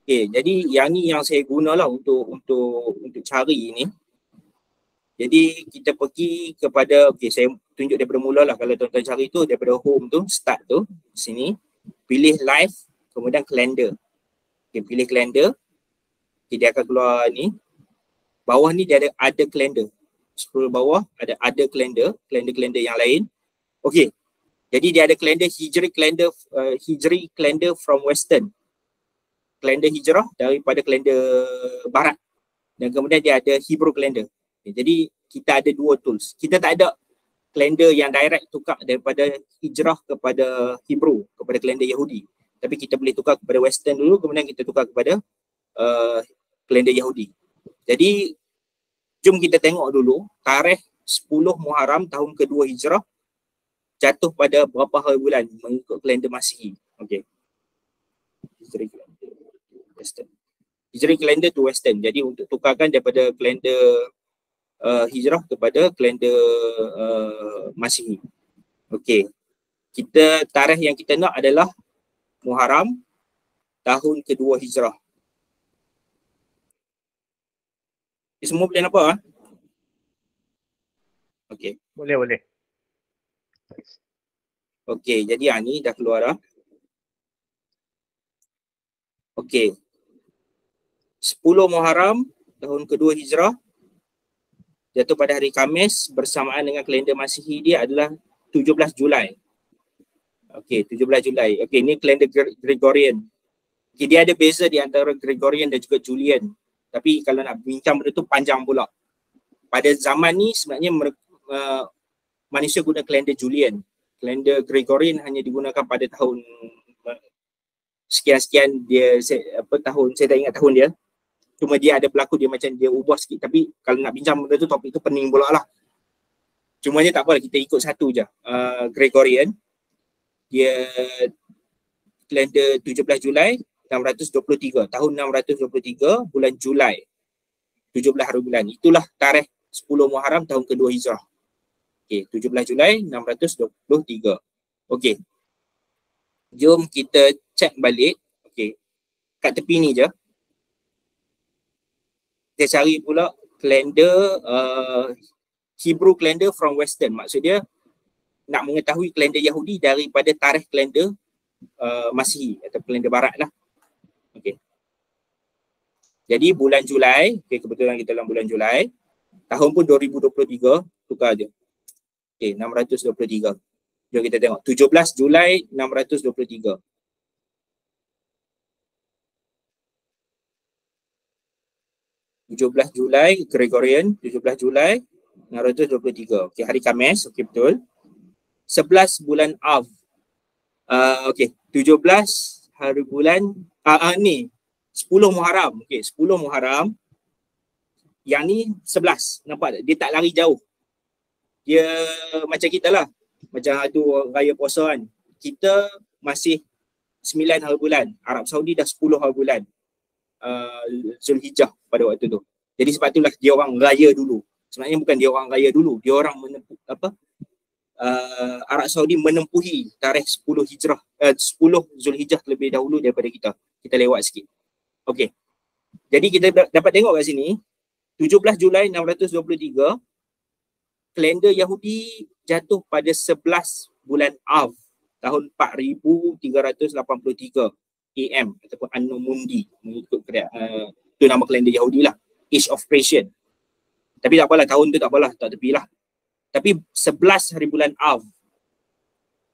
Okey, jadi yang ni yang saya gunalah untuk cari ni. Jadi kita pergi kepada, okey, saya tunjuk daripada mula lah. Kalau tuan-tuan cari tu daripada home tu, start tu, sini, pilih live, kemudian kalender. Okay, pilih kalender. Okay, dia akan keluar ni. Bawah ni dia ada kalender. Scroll bawah, ada kalender yang lain. Okey. Jadi dia ada kalender Hijri kalender from Western. Kalender Hijrah daripada kalender Barat. Dan kemudian dia ada Hebrew kalender. Okay, jadi kita ada dua tools. Kita tak ada kalender yang direct tukar daripada Hijrah kepada Hebrew, kepada kalender Yahudi. Tapi kita boleh tukar kepada Western dulu, kemudian kita tukar kepada kalender Yahudi. Jadi jom kita tengok dulu tarikh 10 Muharram tahun kedua Hijrah jatuh pada berapa hari bulan mengikut kalender Masihi. Okey. Hijri kalender Western. Hijri kalender to Western. Jadi untuk tukarkan daripada kalender Hijrah kepada kalender Masihi. Okey. Tarikh yang kita nak adalah Muharram tahun kedua Hijrah. Semua boleh nampak ah? Okey. Boleh. Okey, jadi ni dah keluar dah. Okey. 10 Muharram tahun kedua Hijrah jatuh pada hari Khamis bersamaan dengan kalender Masihi dia adalah 17 Julai. Okey, 17 Julai. Okey, ni kalender Gregorian. Okay, dia ada beza di antara Gregorian dan juga Julian. Tapi kalau nak bincang benda tu panjang pula. Pada zaman ni sebenarnya manusia guna kalender Julian. Kalender Gregorian hanya digunakan pada tahun sekian-sekian dia tahun, saya tak ingat tahun dia. Cuma dia ada berlaku dia macam dia ubah sikit. Tapi kalau nak bincang benda tu topik tu pening pula lah. Cuma dia tak apalah, kita ikut satu je. Gregorian dia kalender 17 Julai 623, tahun 623 bulan Julai 17 hari bulan. Itulah tarikh 10 Muharram tahun kedua Hijrah. Okey, 17 Julai 623. Okey. Jom kita check balik. Okey. Kat tepi ni je. Kita cari pula kalender Hebrew calendar from Western. Maksud dia nak mengetahui kalender Yahudi daripada tarikh kalender Masihi atau kalender Barat lah. Okey. Jadi bulan Julai, okay, kebetulan kita dalam bulan Julai, tahun pun 2023, tukar je. Okey, 623. Jom kita tengok. 17 Julai 623. Julai Gregorian, 17 Julai 623. Okey, hari Khamis, okey betul. 11 bulan Av. Okey, 17 hari bulan ni 10 Muharram. Okey, 10 Muharram. Yang ni 11. Nampak tak? Dia tak lari jauh. Dia macam kita lah. Macam tu raya puasa kan. Kita masih 9 hari bulan. Arab Saudi dah 10 hari bulan. Zulhijjah pada waktu tu. Jadi sebab itulah dia orang raya dulu. Sebenarnya bukan dia orang raya dulu. Dia orang menempuh Arab Saudi menempuhi tarikh 10 Hijrah 10 Zulhijjah lebih dahulu daripada kita. Kita lewat sikit. Okey. Jadi kita dapat tengok kat sini 17 Julai 623 kalender Yahudi jatuh pada 11 bulan Av tahun 4383 AM ataupun Anno Mundi mengikut itu nama kalender Yahudi lah, Age of Creation. Tapi tak apalah, tahun tu tak apalah, tak tepilah. Tapi 11 hari bulan Av,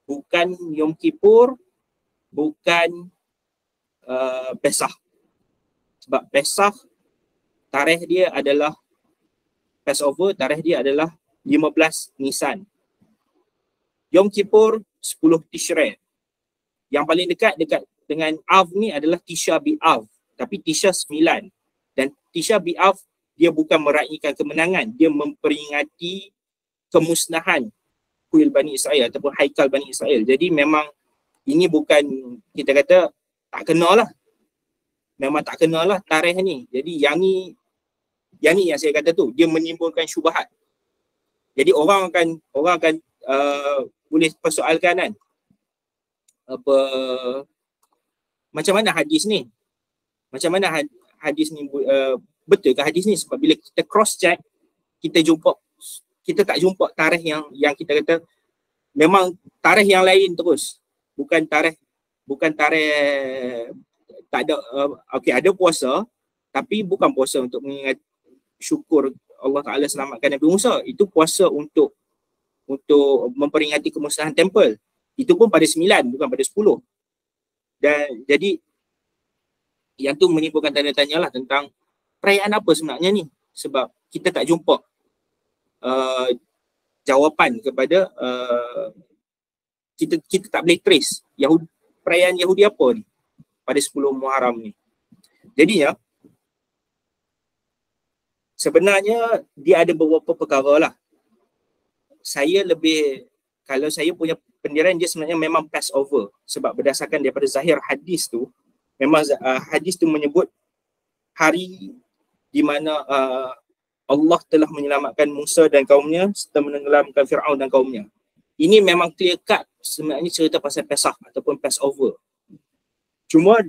bukan Yom Kippur, bukan Pesach. Sebab Pesach tarikh dia adalah Passover, tarikh dia adalah 15 Nisan. Yom Kippur 10 Tishrei. Yang paling dekat dengan Av ni adalah Tisha B'Av, tapi Tisha 9. Dan Tisha B'Av dia bukan meraihkan kemenangan, dia memperingati kemusnahan kuil Bani Israel ataupun haikal Bani Israel. Jadi memang ini bukan, kita kata tak kena lah. Memang tak kena lah tarikh ni. Jadi yang ni yang saya kata tu, dia menimbulkan syubhat. Jadi orang akan boleh persoalkan kan, macam mana hadis ni? Macam mana hadis ni betul ke hadis ni? Sebab bila kita cross check, kita tak jumpa tarikh yang kita kata memang tarikh yang lain terus. Bukan tarikh tak ada okey, ada puasa tapi bukan puasa untuk mengingat syukur Allah Taala selamatkan Nabi Musa. Itu puasa untuk memperingati kemusnahan tempel. Itu pun pada 9 bukan pada 10. Dan jadi yang tu menimbulkan tanda tanya lah tentang perayaan apa sebenarnya ni, sebab kita tak jumpa jawapan kepada kita tak boleh trace perayaan Yahudi apa ni pada 10 Muharram ni. Jadi ya, sebenarnya dia ada beberapa perkara lah. Kalau saya punya pendirian, dia sebenarnya memang Passover. Sebab berdasarkan daripada zahir hadis tu, memang hadis tu menyebut hari di mana Allah telah menyelamatkan Musa dan kaumnya serta menenggelamkan Fir'aun dan kaumnya. Ini memang clear cut sebenarnya cerita pasal Pesach ataupun Passover. Cuma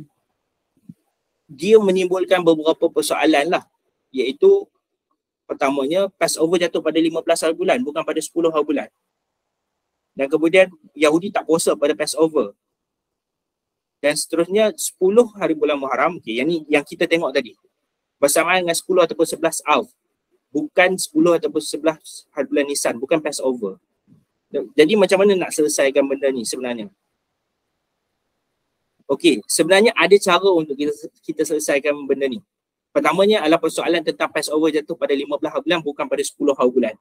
dia menimbulkan beberapa persoalan lah, iaitu pertamanya Passover jatuh pada 15 hari bulan, bukan pada 10 hari bulan. Dan kemudian Yahudi tak puasa pada Passover. Dan seterusnya 10 hari bulan Muharram, okay, yang ni yang kita tengok tadi. Bersamaan dengan 10 ataupun 11 Auf. Bukan 10 ataupun 11 hari bulan Nisan, bukan Passover. Jadi macam mana nak selesaikan benda ni sebenarnya? Okey, sebenarnya ada cara untuk kita selesaikan benda ni. Pertamanya adalah persoalan tentang Passover jatuh pada 15 hari bulan, bukan pada 10 hari bulan.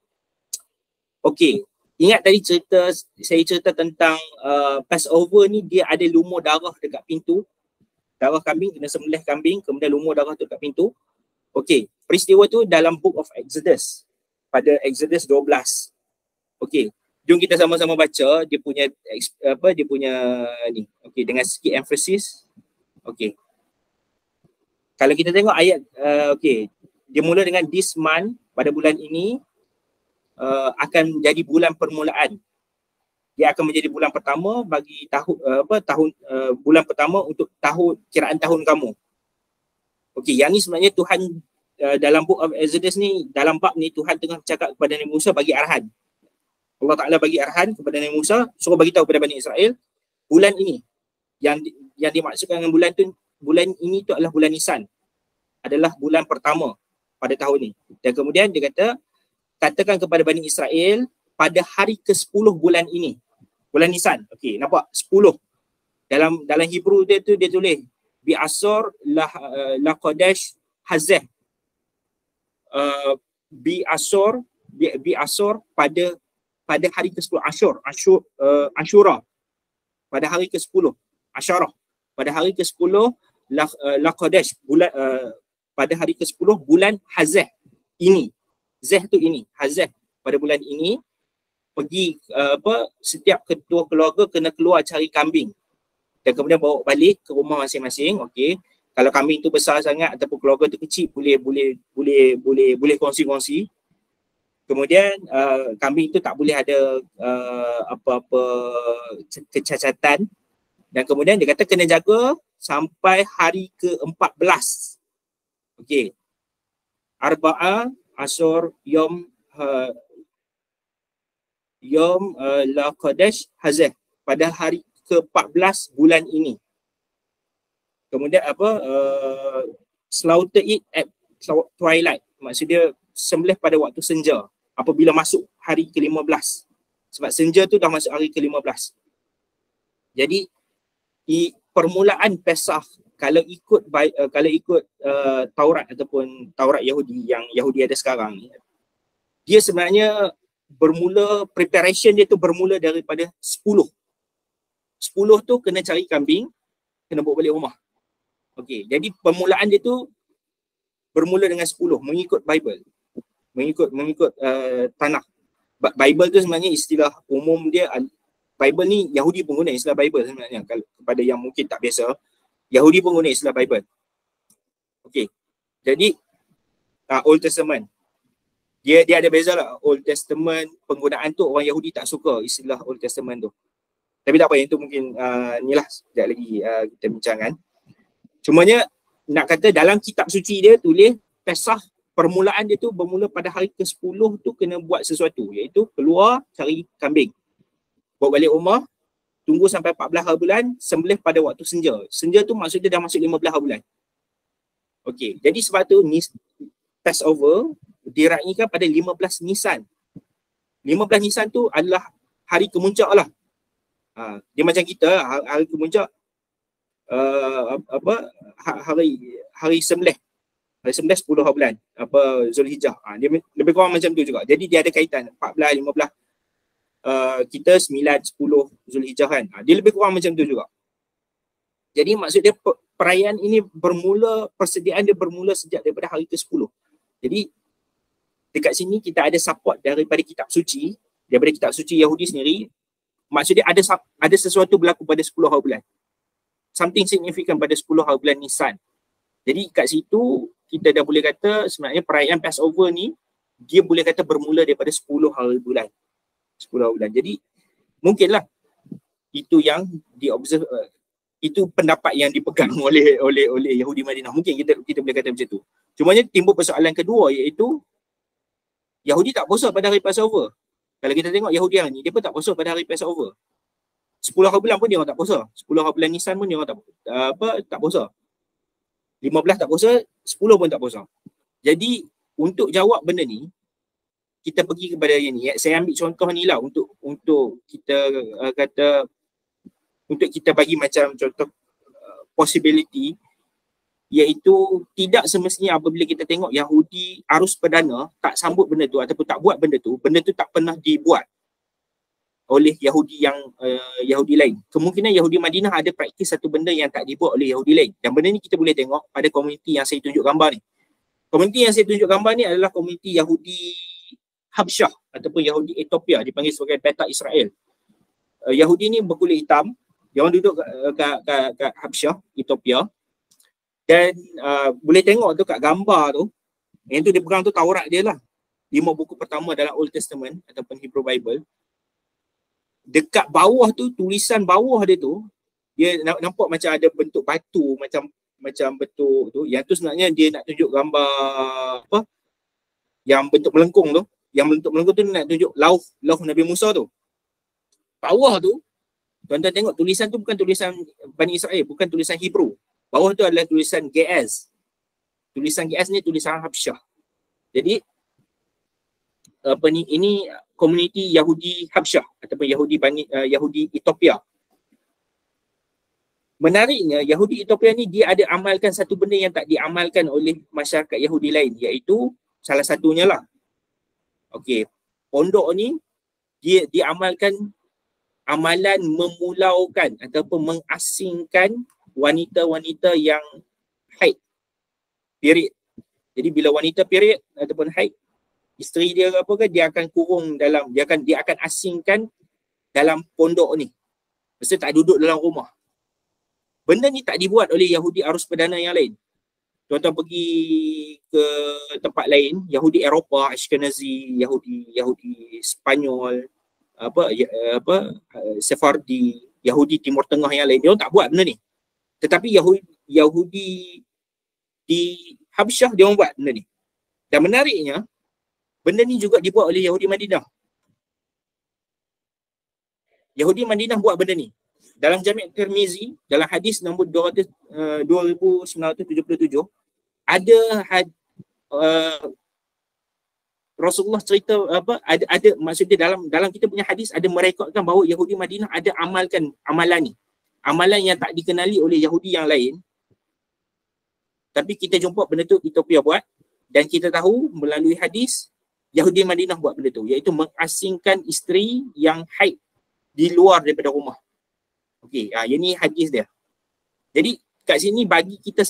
Okey, ingat tadi saya cerita tentang Passover ni, dia ada lumur darah dekat pintu. Darah kambing, kena sembelih kambing, kemudian lumur darah tu dekat pintu. Okey, peristiwa tu dalam Book of Exodus, pada Exodus 12. Okey, jom kita sama-sama baca dia punya ni. Okey, dengan sikit emphasis. Okey. Kalau kita tengok ayat okey, dia mula dengan this month, pada bulan ini akan jadi bulan permulaan. Dia akan menjadi bulan pertama bagi bulan pertama untuk kiraan tahun kamu. Okey, yang ni sebenarnya Tuhan dalam Book of Exodus ni, dalam bab ni Tuhan tengah bercakap kepada Nabi Musa bagi arahan. Allah Ta'ala bagi arahan kepada Nabi Musa, suruh bagi tahu kepada Bani Israel, bulan ini yang dimaksudkan dengan bulan ini tu adalah bulan Nisan. Adalah bulan pertama pada tahun ni. Dan kemudian dia kata, katakan kepada Bani Israel pada hari ke-10 bulan ini. Bulan Nisan. Okey, nampak? 10. Dalam Hebrew dia tu dia tulis bi asor la qadesh hazeh. Bi asor pada hari ke-10 Ashura. Pada hari ke-10 Asyarah. Pada hari ke-10 la qadesh bulan pada hari ke-10 bulan hazeh ini. Zeh tu ini, hazeh pada bulan ini pergi setiap ketua keluarga kena keluar cari kambing dan kemudian bawa balik ke rumah masing-masing. Okey, kalau kambing tu besar sangat ataupun keluarga tu kecil boleh kongsi-kongsi. Kemudian kambing tu tak boleh ada apa-apa kecacatan, dan kemudian dia kata kena jaga sampai hari ke-14. Okey, Arba'a Asor Yom La Qadesh Hazeh, pada hari ke-14 bulan ini. Kemudian slaughter it at twilight, maksudnya sembelih pada waktu senja apabila masuk hari ke-15. Sebab senja tu dah masuk hari ke-15. Jadi permulaan Pesach kalau ikut Taurat ataupun Taurat Yahudi yang Yahudi ada sekarang ni, dia sebenarnya bermula, preparation dia tu bermula daripada 10. 10 tu kena cari kambing, kena bawa balik rumah. Okey, jadi permulaan dia tu bermula dengan 10 mengikut Bible. Mengikut tanah. Bible tu sebenarnya istilah umum dia. Bible ni Yahudi pun guna istilah Bible sebenarnya. Kalau kepada yang mungkin tak biasa, Yahudi pun guna istilah Bible. Okey. Jadi Old Testament. Dia ada beza lah. Old Testament penggunaan tu orang Yahudi tak suka istilah Old Testament tu. Tapi tak apa, yang tu mungkin ni lah sekejap lagi kita bincangkan. Cumanya nak kata dalam kitab suci dia tulis Pesach, permulaan dia tu bermula pada hari ke-10 tu kena buat sesuatu, iaitu keluar cari kambing, bawa balik rumah, tunggu sampai 14 hari bulan, sembelih pada waktu senja. Senja tu maksudnya dah masuk 15 hari bulan. Okey, jadi sebab tu Passover diraihkan pada 15 Nisan. 15 Nisan tu adalah hari kemuncak lah. Dia macam kita, hari kemuncak hari sembelih. Hari sembelih 10 hari bulan, Zulhijjah. Dia lebih kurang macam tu juga. Jadi dia ada kaitan 14, 15, kita 9, 10 Zulhijjah kan. Dia lebih kurang macam tu juga. Jadi maksud dia perayaan ini persediaan dia bermula sejak daripada hari ke-10. Jadi dekat sini kita ada support daripada kitab suci, daripada kitab suci Yahudi sendiri. Maksud dia ada sesuatu berlaku pada 10 hari bulan. Something significant pada 10 hari bulan Nisan. Jadi kat situ kita dah boleh kata sebenarnya perayaan Passover ni dia boleh kata bermula daripada 10 hari bulan. 10 hari bulan. Jadi mungkinlah itu yang diobserve, itu pendapat yang dipegang oleh Yahudi Madinah. Mungkin kita boleh kata macam tu. Cumanya timbul persoalan kedua, iaitu Yahudi tak puasa pada hari Passover. Kalau kita tengok Yahudi yang ni, dia pun tak puasa pada hari Passover. 10 hari bulan pun dia orang tak puasa. 10 hari bulan Nisan pun dia orang tak puasa. 15 tak puasa, 10 pun tak puasa. Jadi untuk jawab benda ni, kita pergi kepada yang ni. Saya ambil contoh ni lah untuk kita untuk kita bagi macam contoh possibility, iaitu tidak semestinya apabila kita tengok Yahudi arus perdana tak sambut benda tu ataupun tak buat benda tu tak pernah dibuat oleh Yahudi yang Yahudi lain. Kemungkinan Yahudi Madinah ada praktis satu benda yang tak dibuat oleh Yahudi lain. Dan benda ni kita boleh tengok pada komuniti yang saya tunjuk gambar ni. Komuniti yang saya tunjuk gambar ni adalah komuniti Yahudi Habsyah ataupun Yahudi Ethiopia, dipanggil sebagai Beta Israel. Yahudi ni berkulit hitam, dia orang duduk kat Habsyah, Ethiopia. Dan boleh tengok tu kat gambar tu, yang tu dia pegang tu Taurat dia lah. 5 buku pertama dalam Old Testament ataupun Hebrew Bible. Dekat bawah tu, tulisan bawah dia tu, dia nampak macam ada bentuk batu, macam bentuk tu. Yang tu sebenarnya dia nak tunjuk gambar apa? Yang bentuk melengkung tu. Yang bentuk melengkung tu nak tunjuk lauf Nabi Musa tu. Bawah tu, tuan-tuan tengok tulisan tu bukan tulisan Bani Israel, bukan tulisan Hebrew. Bawah tu adalah tulisan Ge'ez. Tulisan Ge'ez ni tulisan Habsyah. Jadi ini komuniti Yahudi Habsyah ataupun Yahudi Ethiopia. Menariknya, Yahudi Ethiopia ni dia ada amalkan satu benda yang tak diamalkan oleh masyarakat Yahudi lain, iaitu salah satunya lah. Okey, pondok ni dia diamalkan amalan memulaukan ataupun mengasingkan wanita-wanita yang haid, period. Jadi bila wanita period ataupun haid, isteri dia apa kan, dia akan kurung dalam, dia akan asingkan dalam pondok ni. Maksudnya tak duduk dalam rumah. Benda ni tak dibuat oleh Yahudi arus perdana yang lain. Tuan-tuan pergi ke tempat lain, Yahudi Eropah, Ashkenazi, Yahudi Spanyol, Sephardi, Yahudi Timur Tengah yang lain, dia orang tak buat benda ni. Tetapi Yahudi di Habsyah dia orang buat benda ni. Dan menariknya, benda ni juga dibuat oleh Yahudi Madinah. Yahudi Madinah buat benda ni. Dalam Jami' Tirmizi, dalam hadis nombor 2977, ada Rasulullah cerita ada maksudnya dalam kita punya hadis ada merekodkan bahawa Yahudi Madinah ada amalkan amalan ni. Amalan yang tak dikenali oleh Yahudi yang lain. Tapi kita jumpa benda tu Ethiopia buat, dan kita tahu melalui hadis Yahudi Madinah buat benda tu, iaitu mengasingkan isteri yang haid di luar daripada rumah. Okey, yang ni hadis dia. Jadi kat sini bagi kita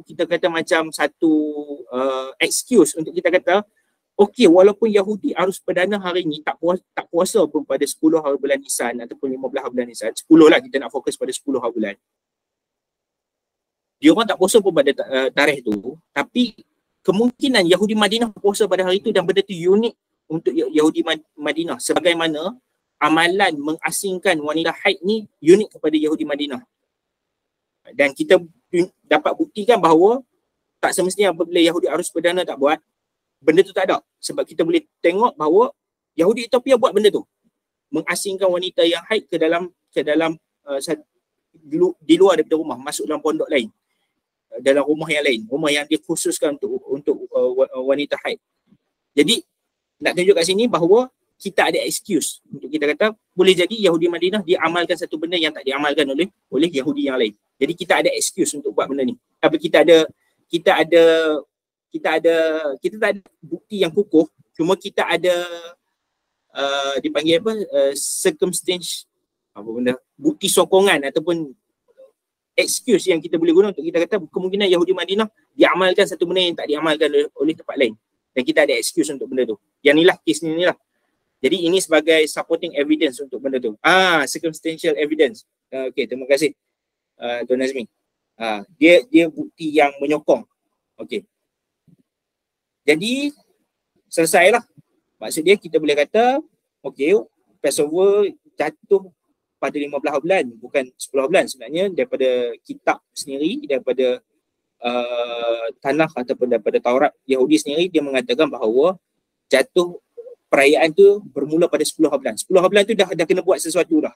kita kata macam satu excuse untuk kita kata, okey, walaupun Yahudi arus perdana hari ni tak puasa pun pada 10 hari bulan Nisan ataupun 15 hari bulan Nisan, 10 lah kita nak fokus pada 10 hari bulan. Dia orang tak puasa pun pada tarikh tu, tapi kemungkinan Yahudi Madinah puasa pada hari tu, dan benda tu unik untuk Yahudi Madinah, sebagaimana amalan mengasingkan wanita haid ni unik kepada Yahudi Madinah. Dan kita dapat buktikan bahawa tak semestinya apabila Yahudi arus perdana tak buat, benda tu tak ada. Sebab kita boleh tengok bahawa Yahudi Ethiopia buat benda tu, mengasingkan wanita yang haid ke dalam di luar daripada rumah, masuk dalam pondok lain, dalam rumah yang lain, rumah yang dikhususkan untuk wanita haid. Jadi nak tunjuk kat sini bahawa kita ada excuse untuk kita kata boleh jadi Yahudi Madinah dia amalkan satu benda yang tak diamalkan oleh Yahudi yang lain. Jadi kita ada excuse untuk buat benda ni. Tapi kita tak ada bukti yang kukuh, cuma kita ada dipanggil circumstance, bukti sokongan ataupun excuse yang kita boleh guna untuk kita kata kemungkinan Yahudi Madinah dia amalkan satu benda yang tak diamalkan oleh tempat lain, dan kita ada excuse untuk benda tu. Yang ni lah, kes ni lah. Jadi ini sebagai supporting evidence untuk benda tu. Circumstantial evidence. Okey, terima kasih Tuan Nazmi. Dia bukti yang menyokong. Okey. Jadi selesailah. Maksud dia kita boleh kata okey, Passover jatuh pada 15 bulan, bukan 10 bulan sebenarnya, daripada kitab sendiri, daripada Tanakh ataupun daripada Taurat Yahudi sendiri, dia mengatakan bahawa jatuh perayaan tu bermula pada 10 Harbulan. 10 Harbulan tu dah kena buat sesuatu dah.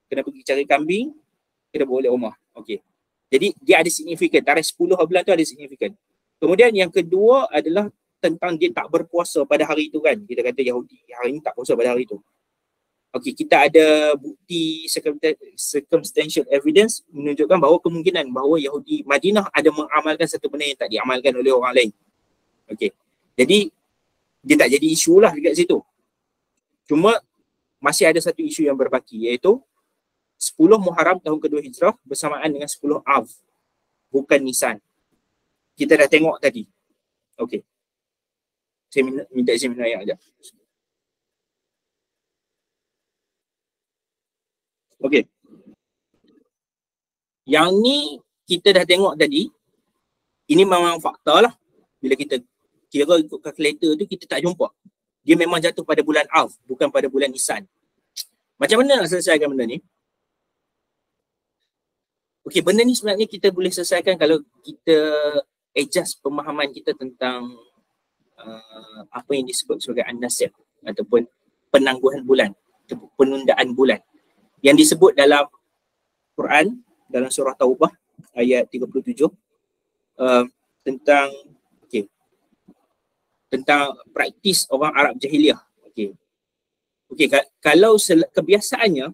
Kena pergi cari kambing, kena bawa oleh rumah. Okey. Jadi dia ada signifikan. Tarikh 10 Harbulan tu ada signifikan. Kemudian yang kedua adalah tentang dia tak berpuasa pada hari itu kan. Kita kata Yahudi hari ini tak puasa pada hari itu. Okey, kita ada bukti circumstantial evidence menunjukkan bahawa kemungkinan bahawa Yahudi Madinah ada mengamalkan satu benda yang tak diamalkan oleh orang lain. Okey. Jadi dia tak jadi isu lah dekat situ. Cuma masih ada satu isu yang berbaki, iaitu 10 Muharram tahun kedua Hijrah bersamaan dengan 10 Av, bukan Nisan. Kita dah tengok tadi. Okey. Saya minta izin minta ayat sekejap. Okey. Yang ni kita dah tengok tadi. Ini memang fakta lah. Bila kita kira ikut kalkulator tu, kita tak jumpa. Dia memang jatuh pada bulan Av, bukan pada bulan Nisan. Macam mana nak selesaikan benda ni? Okey, benda ni sebenarnya kita boleh selesaikan kalau kita adjust pemahaman kita tentang apa yang disebut sebagai an-nasakh ataupun penangguhan bulan, ataupun penundaan bulan. Yang disebut dalam Quran, dalam surah Taubah ayat 37 tentang tentang praktis orang Arab jahiliah. Okey, kalau kebiasaannya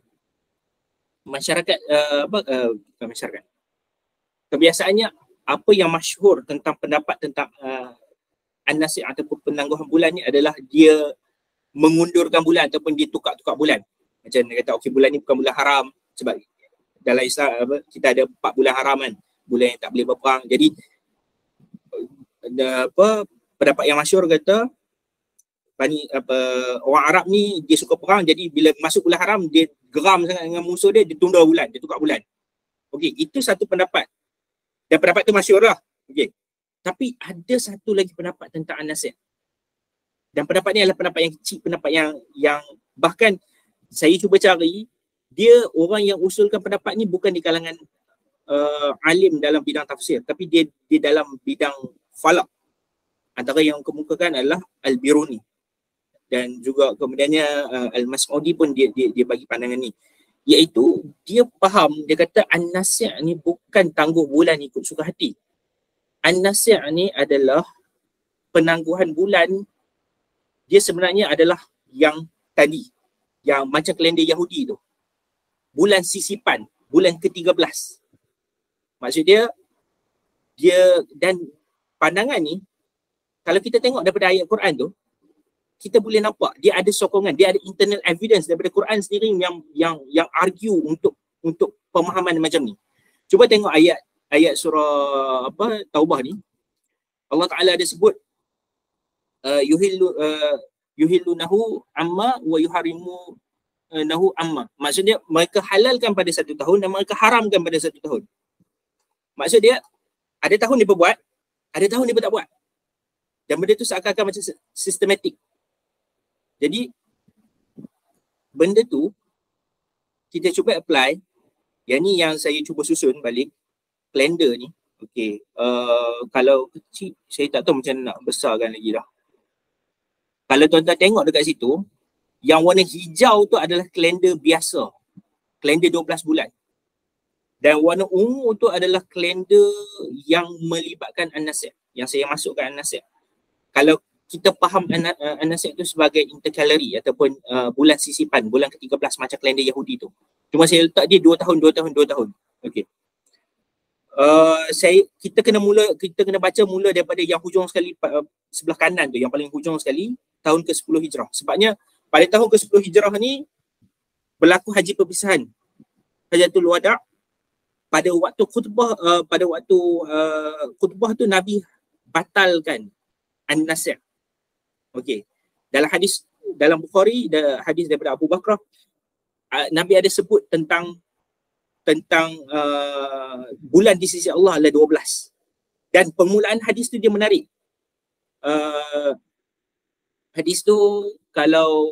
masyarakat bukan masyarakat. Kebiasaannya apa yang masyhur tentang pendapat tentang an-nasakh ataupun penangguhan bulan ni adalah dia mengundurkan bulan ataupun dia tukar-tukar bulan. Macam dia kata okey, bulan ni bukan bulan haram sebab dalam Islam kita ada 4 bulan haram kan, bulan yang tak boleh berperang. Jadi pendapat yang masyhur kata orang Arab ni dia suka perang, jadi bila masuk bulan haram dia geram sangat dengan musuh dia tunda bulan, dia tukar bulan. Okey, itu satu pendapat. Dan pendapat tu masyhur lah. Okey. Tapi ada satu lagi pendapat tentang an-nasakh. Dan pendapat ni adalah pendapat yang kecil, pendapat yang bahkan saya cuba cari, dia orang yang usulkan pendapat ni bukan di kalangan alim dalam bidang tafsir, tapi dia di dalam bidang falak. Antara yang kemukakan adalah Al-Biruni. Dan juga kemudiannya Al-Mas'udi pun dia bagi pandangan ni. Iaitu dia faham, dia kata an-nasakh ni bukan tangguh bulan ikut suka hati. An-nasakh ni adalah penangguhan bulan, dia sebenarnya adalah yang tadi, yang macam kalender Yahudi tu. Bulan sisipan, bulan ke-13. Maksud dia dan pandangan ni, kalau kita tengok daripada ayat Quran tu, kita boleh nampak dia ada sokongan, dia ada internal evidence daripada Quran sendiri yang argue untuk pemahaman macam ni. Cuba tengok ayat surah Taubah ni. Allah Taala ada sebut yuhillunahu amma wa yuharimu nahu amma. Maksudnya mereka halalkan pada satu tahun dan mereka haramkan pada satu tahun. Maksud dia ada tahun dia berbuat, ada tahun dia tak buat. Dan benda tu seakan-akan macam sistematik. Jadi benda tu kita cuba apply. Yang ni yang saya cuba susun balik kalender ni. Okey, kalau kecil saya tak tahu macam nak besarkan lagi dah. Kalau tuan-tuan tengok dekat situ, yang warna hijau tu adalah kalender biasa. Kalender 12 bulan. Dan warna ungu tu adalah kalender yang melibatkan an-nasakh. Yang saya masukkan an-nasakh. Kalau kita faham an-nasakh tu sebagai intercalary ataupun bulan sisipan, bulan ke-13 macam kalender Yahudi tu. Cuma saya letak dia 2 tahun. Okey. Kita kena baca mula daripada yang hujung sekali sebelah kanan tu, yang paling hujung sekali, tahun ke-10 Hijrah. Sebabnya pada tahun ke-10 Hijrah ni berlaku haji perpisahan, Hajatul Wada'. Pada waktu khutbah tu Nabi batalkan an-nasakh. Okey. Dalam Bukhari, hadis daripada Abu Bakar, Nabi ada sebut tentang bulan di sisi Allah adalah 12. Dan permulaan hadis tu dia menarik. Hadis tu kalau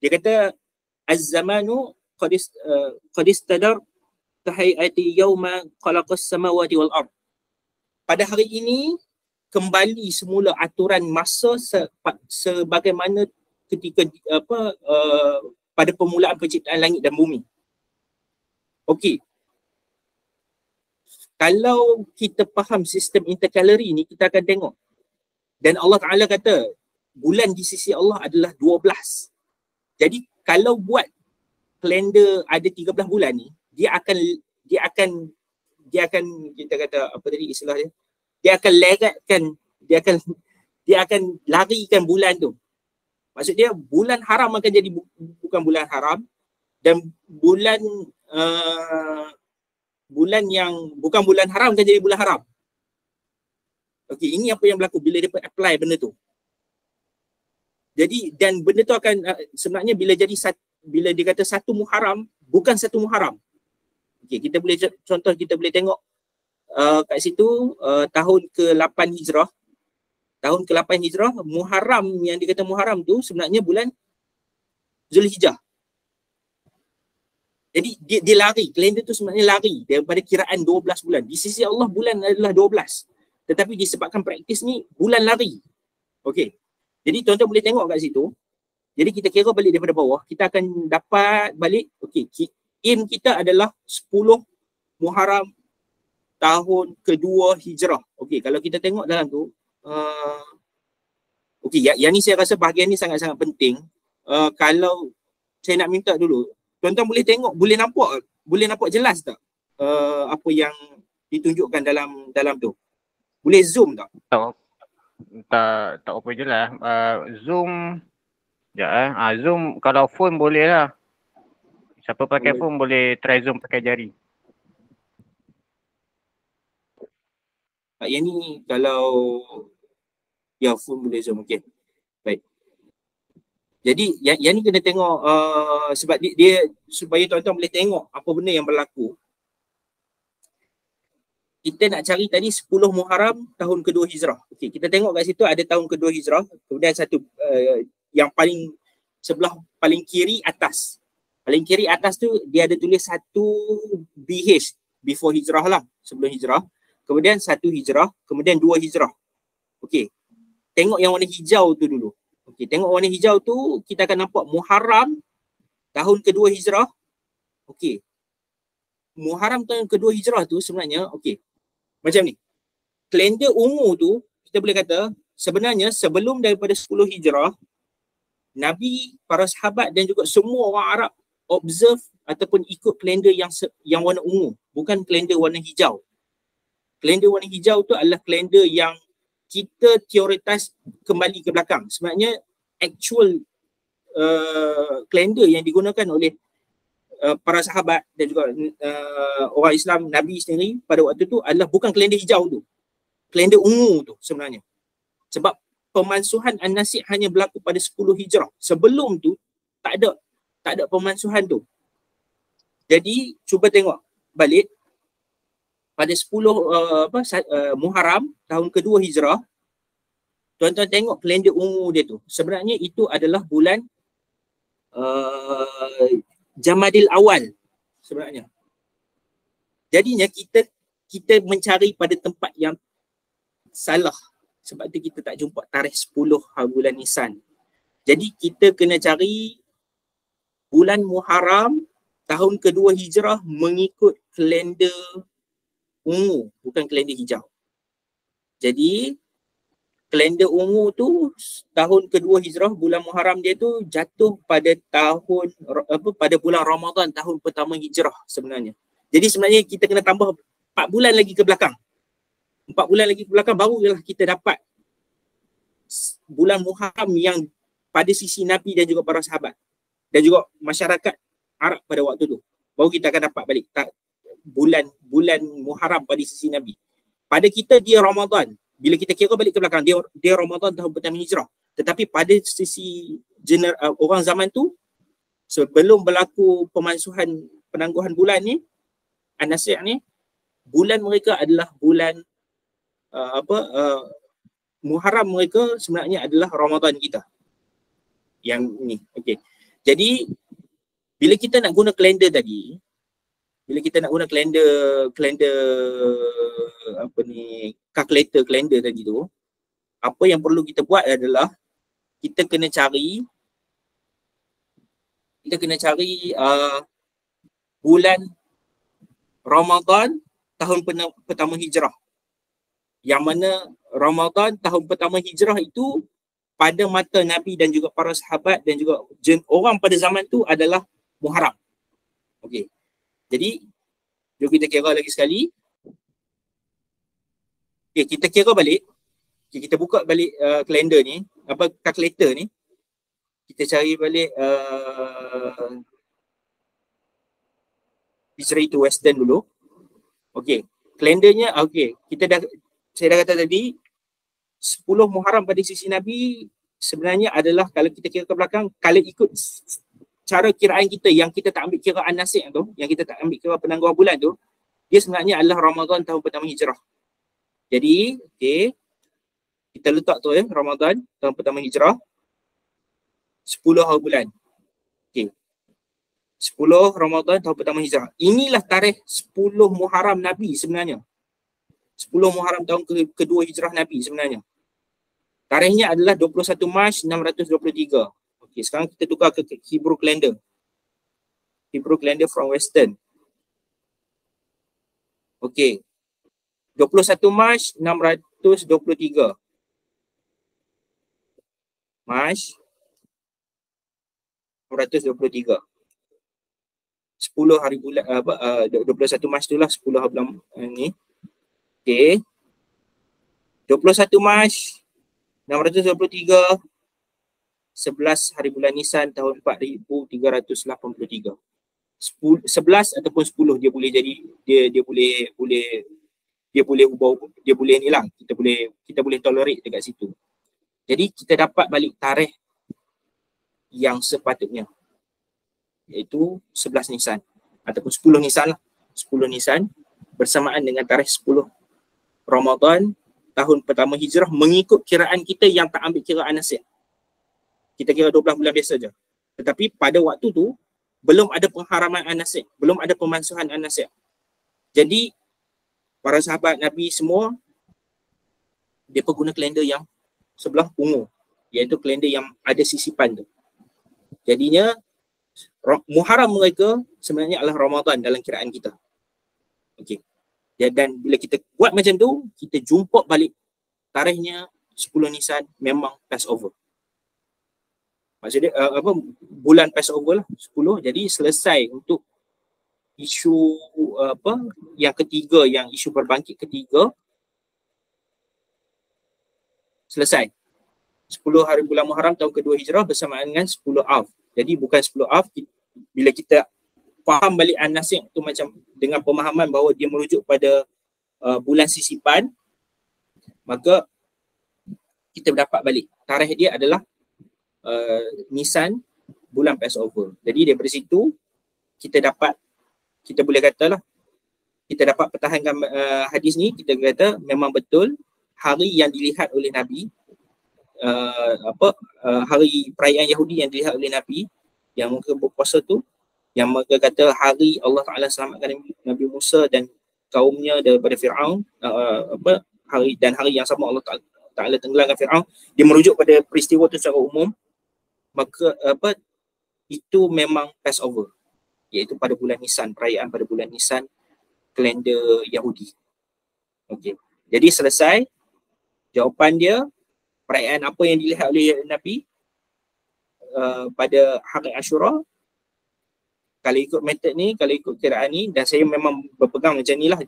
dia kata az-zamanu qad istadar kahayati yauma khalaqas samawati wal ard. Pada hari ini kembali semula aturan masa sebagaimana ketika pada permulaan penciptaan langit dan bumi. Okey. Kalau kita faham sistem intercalary ni, kita akan tengok. Dan Allah Ta'ala kata, bulan di sisi Allah adalah 12. Jadi kalau buat kalender ada 13 bulan ni, dia akan kita kata apa tadi istilah dia? Dia akan legatkan, dia akan larikan bulan tu. Maksud dia bulan haram akan jadi bukan bulan haram, dan bulan yang bukan bulan haram akan jadi bulan haram. Okey, ini apa yang berlaku bila dia apply benda tu. Jadi dan benda tu akan sebenarnya bila dia kata satu Muharram, bukan satu Muharram. Okey, kita boleh contoh, kita boleh tengok kat situ tahun ke-8 Hijrah. Tahun ke-8 Hijrah, Muharram yang dikata Muharram tu sebenarnya bulan Zulhijjah. Jadi dia lari, kalender tu sebenarnya lari daripada kiraan 12 bulan. Di sisi Allah bulan adalah 12. Tetapi disebabkan praktis ni bulan lari. Okey. Jadi tuan-tuan boleh tengok kat situ. Jadi kita kira balik daripada bawah, kita akan dapat balik, okey, aim kita adalah 10 Muharram tahun kedua Hijrah. Okey, kalau kita tengok dalam tu, okey, yang ni saya rasa bahagian ni sangat-sangat penting. Kalau saya nak minta dulu, tuan-tuan boleh tengok, boleh nampak jelas tak apa yang ditunjukkan dalam tu? Boleh zoom tak? Tak apa je lah. Zoom. Sekejap zoom kalau phone boleh lah. Siapa pakai phone boleh try zoom pakai jari. Yang ni kalau phone boleh zoom, okey. Baik. Jadi yang ni kena tengok sebab dia supaya tuan-tuan boleh tengok apa benda yang berlaku. Kita nak cari tadi 10 Muharram tahun kedua Hijrah. Okey, kita tengok kat situ ada tahun kedua Hijrah, kemudian satu yang paling sebelah paling kiri atas. Paling kiri atas tu dia ada tulis 1 BH, before Hijrah lah, sebelum Hijrah. Kemudian 1 Hijrah, kemudian 2 Hijrah. Okey. Tengok yang warna hijau tu dulu. Okey, tengok warna hijau tu kita akan nampak Muharram tahun kedua Hijrah. Okey. Muharram tahun kedua Hijrah tu sebenarnya okey. Macam ni. Kalender ungu tu kita boleh kata sebenarnya sebelum daripada 10 Hijrah, Nabi, para sahabat dan juga semua orang Arab observe ataupun ikut kalender yang warna ungu, bukan kalender warna hijau. Kalender warna hijau tu adalah kalender yang kita teoritas kembali ke belakang. Sebenarnya actual kalender yang digunakan oleh para sahabat dan juga orang Islam, Nabi sendiri pada waktu tu adalah bukan kalender hijau tu. Kalender ungu tu sebenarnya. Sebab pemansuhan An-Nasik hanya berlaku pada 10 Hijrah. Sebelum tu tak ada pemansuhan tu. Jadi cuba tengok balik pada 10 Muharram tahun kedua Hijrah. Tuan-tuan tengok kalender ungu dia tu. Sebenarnya itu adalah bulan Jamadil Awal sebenarnya. Jadinya kita mencari pada tempat yang salah. Sebab tu kita tak jumpa tarikh 10 bulan Nisan. Jadi kita kena cari bulan Muharram tahun kedua Hijrah mengikut kalender ungu, bukan kalender hijau. Jadi kalender ungu tu tahun kedua Hijrah, bulan Muharram dia tu jatuh pada pada bulan Ramadan tahun pertama Hijrah sebenarnya. Jadi sebenarnya kita kena tambah 4 bulan lagi ke belakang. 4 bulan lagi ke belakang barulah kita dapat bulan Muharram yang pada sisi Nabi dan juga para sahabat dan juga masyarakat Arab pada waktu tu. Baru kita akan dapat balik bulan Muharram pada sisi Nabi. Pada kita dia Ramadan. Bila kita kira balik ke belakang, dia Ramadan tahun pertama Hijrah. Tetapi pada sisi orang zaman tu, sebelum berlaku pemansuhan penangguhan bulan ni, An-Nasik ni, bulan mereka adalah bulan Muharram mereka sebenarnya adalah Ramadan kita. Yang ni, okey. Jadi bila kita nak guna kalender tadi, bila kita nak guna kalender calculator kalender tadi tu, apa yang perlu kita buat adalah kita kena cari bulan Ramadan tahun pertama hijrah. Yang mana Ramadan tahun pertama hijrah itu pada mata Nabi dan juga para sahabat dan juga orang pada zaman tu adalah Muharram. Okey. Jadi jom kita kira lagi sekali. Okey, kita kira balik. Okay, kita buka balik kalender ni, kalkulator ni. Kita cari balik Hijri to Western dulu. Okey, kalendernya saya dah kata tadi 10 Muharram pada sisi Nabi sebenarnya adalah kalau kita kira ke belakang, kalau ikut cara kiraan kita yang kita tak ambil kiraan nasib tu, yang kita tak ambil kira penangguh bulan tu, dia sebenarnya adalah Ramadan tahun pertama hijrah. Jadi, okey, kita letak tu Ramadan tahun pertama hijrah 10 hari bulan. Okey. 10 Ramadan tahun pertama hijrah. Inilah tarikh 10 Muharram Nabi sebenarnya. 10 Muharram tahun kedua hijrah Nabi sebenarnya. Tarikhnya adalah 21 Mac 623. Okey, sekarang kita tukar ke Hebrew calendar. Hebrew calendar from Western. Okey. 21 Mac 623. Mac 623. 10 hari bulan 21 Mac itulah 10 hari bulan ni. Okey. 21 Mac 623 11 hari bulan Nisan tahun 4383. 11 ataupun 10 dia boleh jadi dia boleh ubah, dia boleh ni lah, kita boleh tolerate dekat situ. Jadi kita dapat balik tarikh yang sepatutnya, iaitu 11 Nisan ataupun 10 Nisan lah. 10 Nisan bersamaan dengan tarikh 10 Ramadan tahun pertama hijrah mengikut kiraan kita yang tak ambil kiraan nasib. Kita kira 12 bulan biasa je. Tetapi pada waktu tu belum ada pengharaman an-nasib, belum ada pemansuhan an-nasib. Jadi para sahabat Nabi semua dia guna kalender yang sebelah ungu, iaitu kalender yang ada sisipan tu. Jadinya Muharram mereka sebenarnya adalah Ramadan dalam kiraan kita. Okey. Dan bila kita buat macam tu, kita jumpa balik tarikhnya 10 Nisan memang Passover. Maksudnya bulan Passover lah 10. Jadi selesai untuk isu yang ketiga, yang isu berbangkit ketiga selesai. 10 hari bulan Muharram tahun kedua hijrah bersamaan dengan 10 Av. Jadi bukan 10 Av, bila kita faham balik an-nasib tu macam dengan pemahaman bahawa dia merujuk pada bulan sisipan, maka kita dapat balik tarikh dia adalah Nisan bulan Passover. Jadi daripada situ kita boleh katalah kita dapat pertahankan hadis ni. Kita kata memang betul hari yang dilihat oleh Nabi, hari perayaan Yahudi yang dilihat oleh Nabi yang mereka berpuasa tu, yang mereka kata hari Allah Taala selamatkan Nabi Musa dan kaumnya daripada Firaun, hari yang sama Allah Taala tenggelamkan Firaun, dia merujuk pada peristiwa tu secara umum. Maka itu memang Passover, iaitu pada bulan Nisan, perayaan pada bulan Nisan kalender Yahudi. Okey. Jadi selesai jawapan dia, perayaan apa yang dilihat oleh Nabi pada hari Ashura. Kalau ikut metod ni, kalau ikut kiraan ni, dan saya memang berpegang macam ni lah,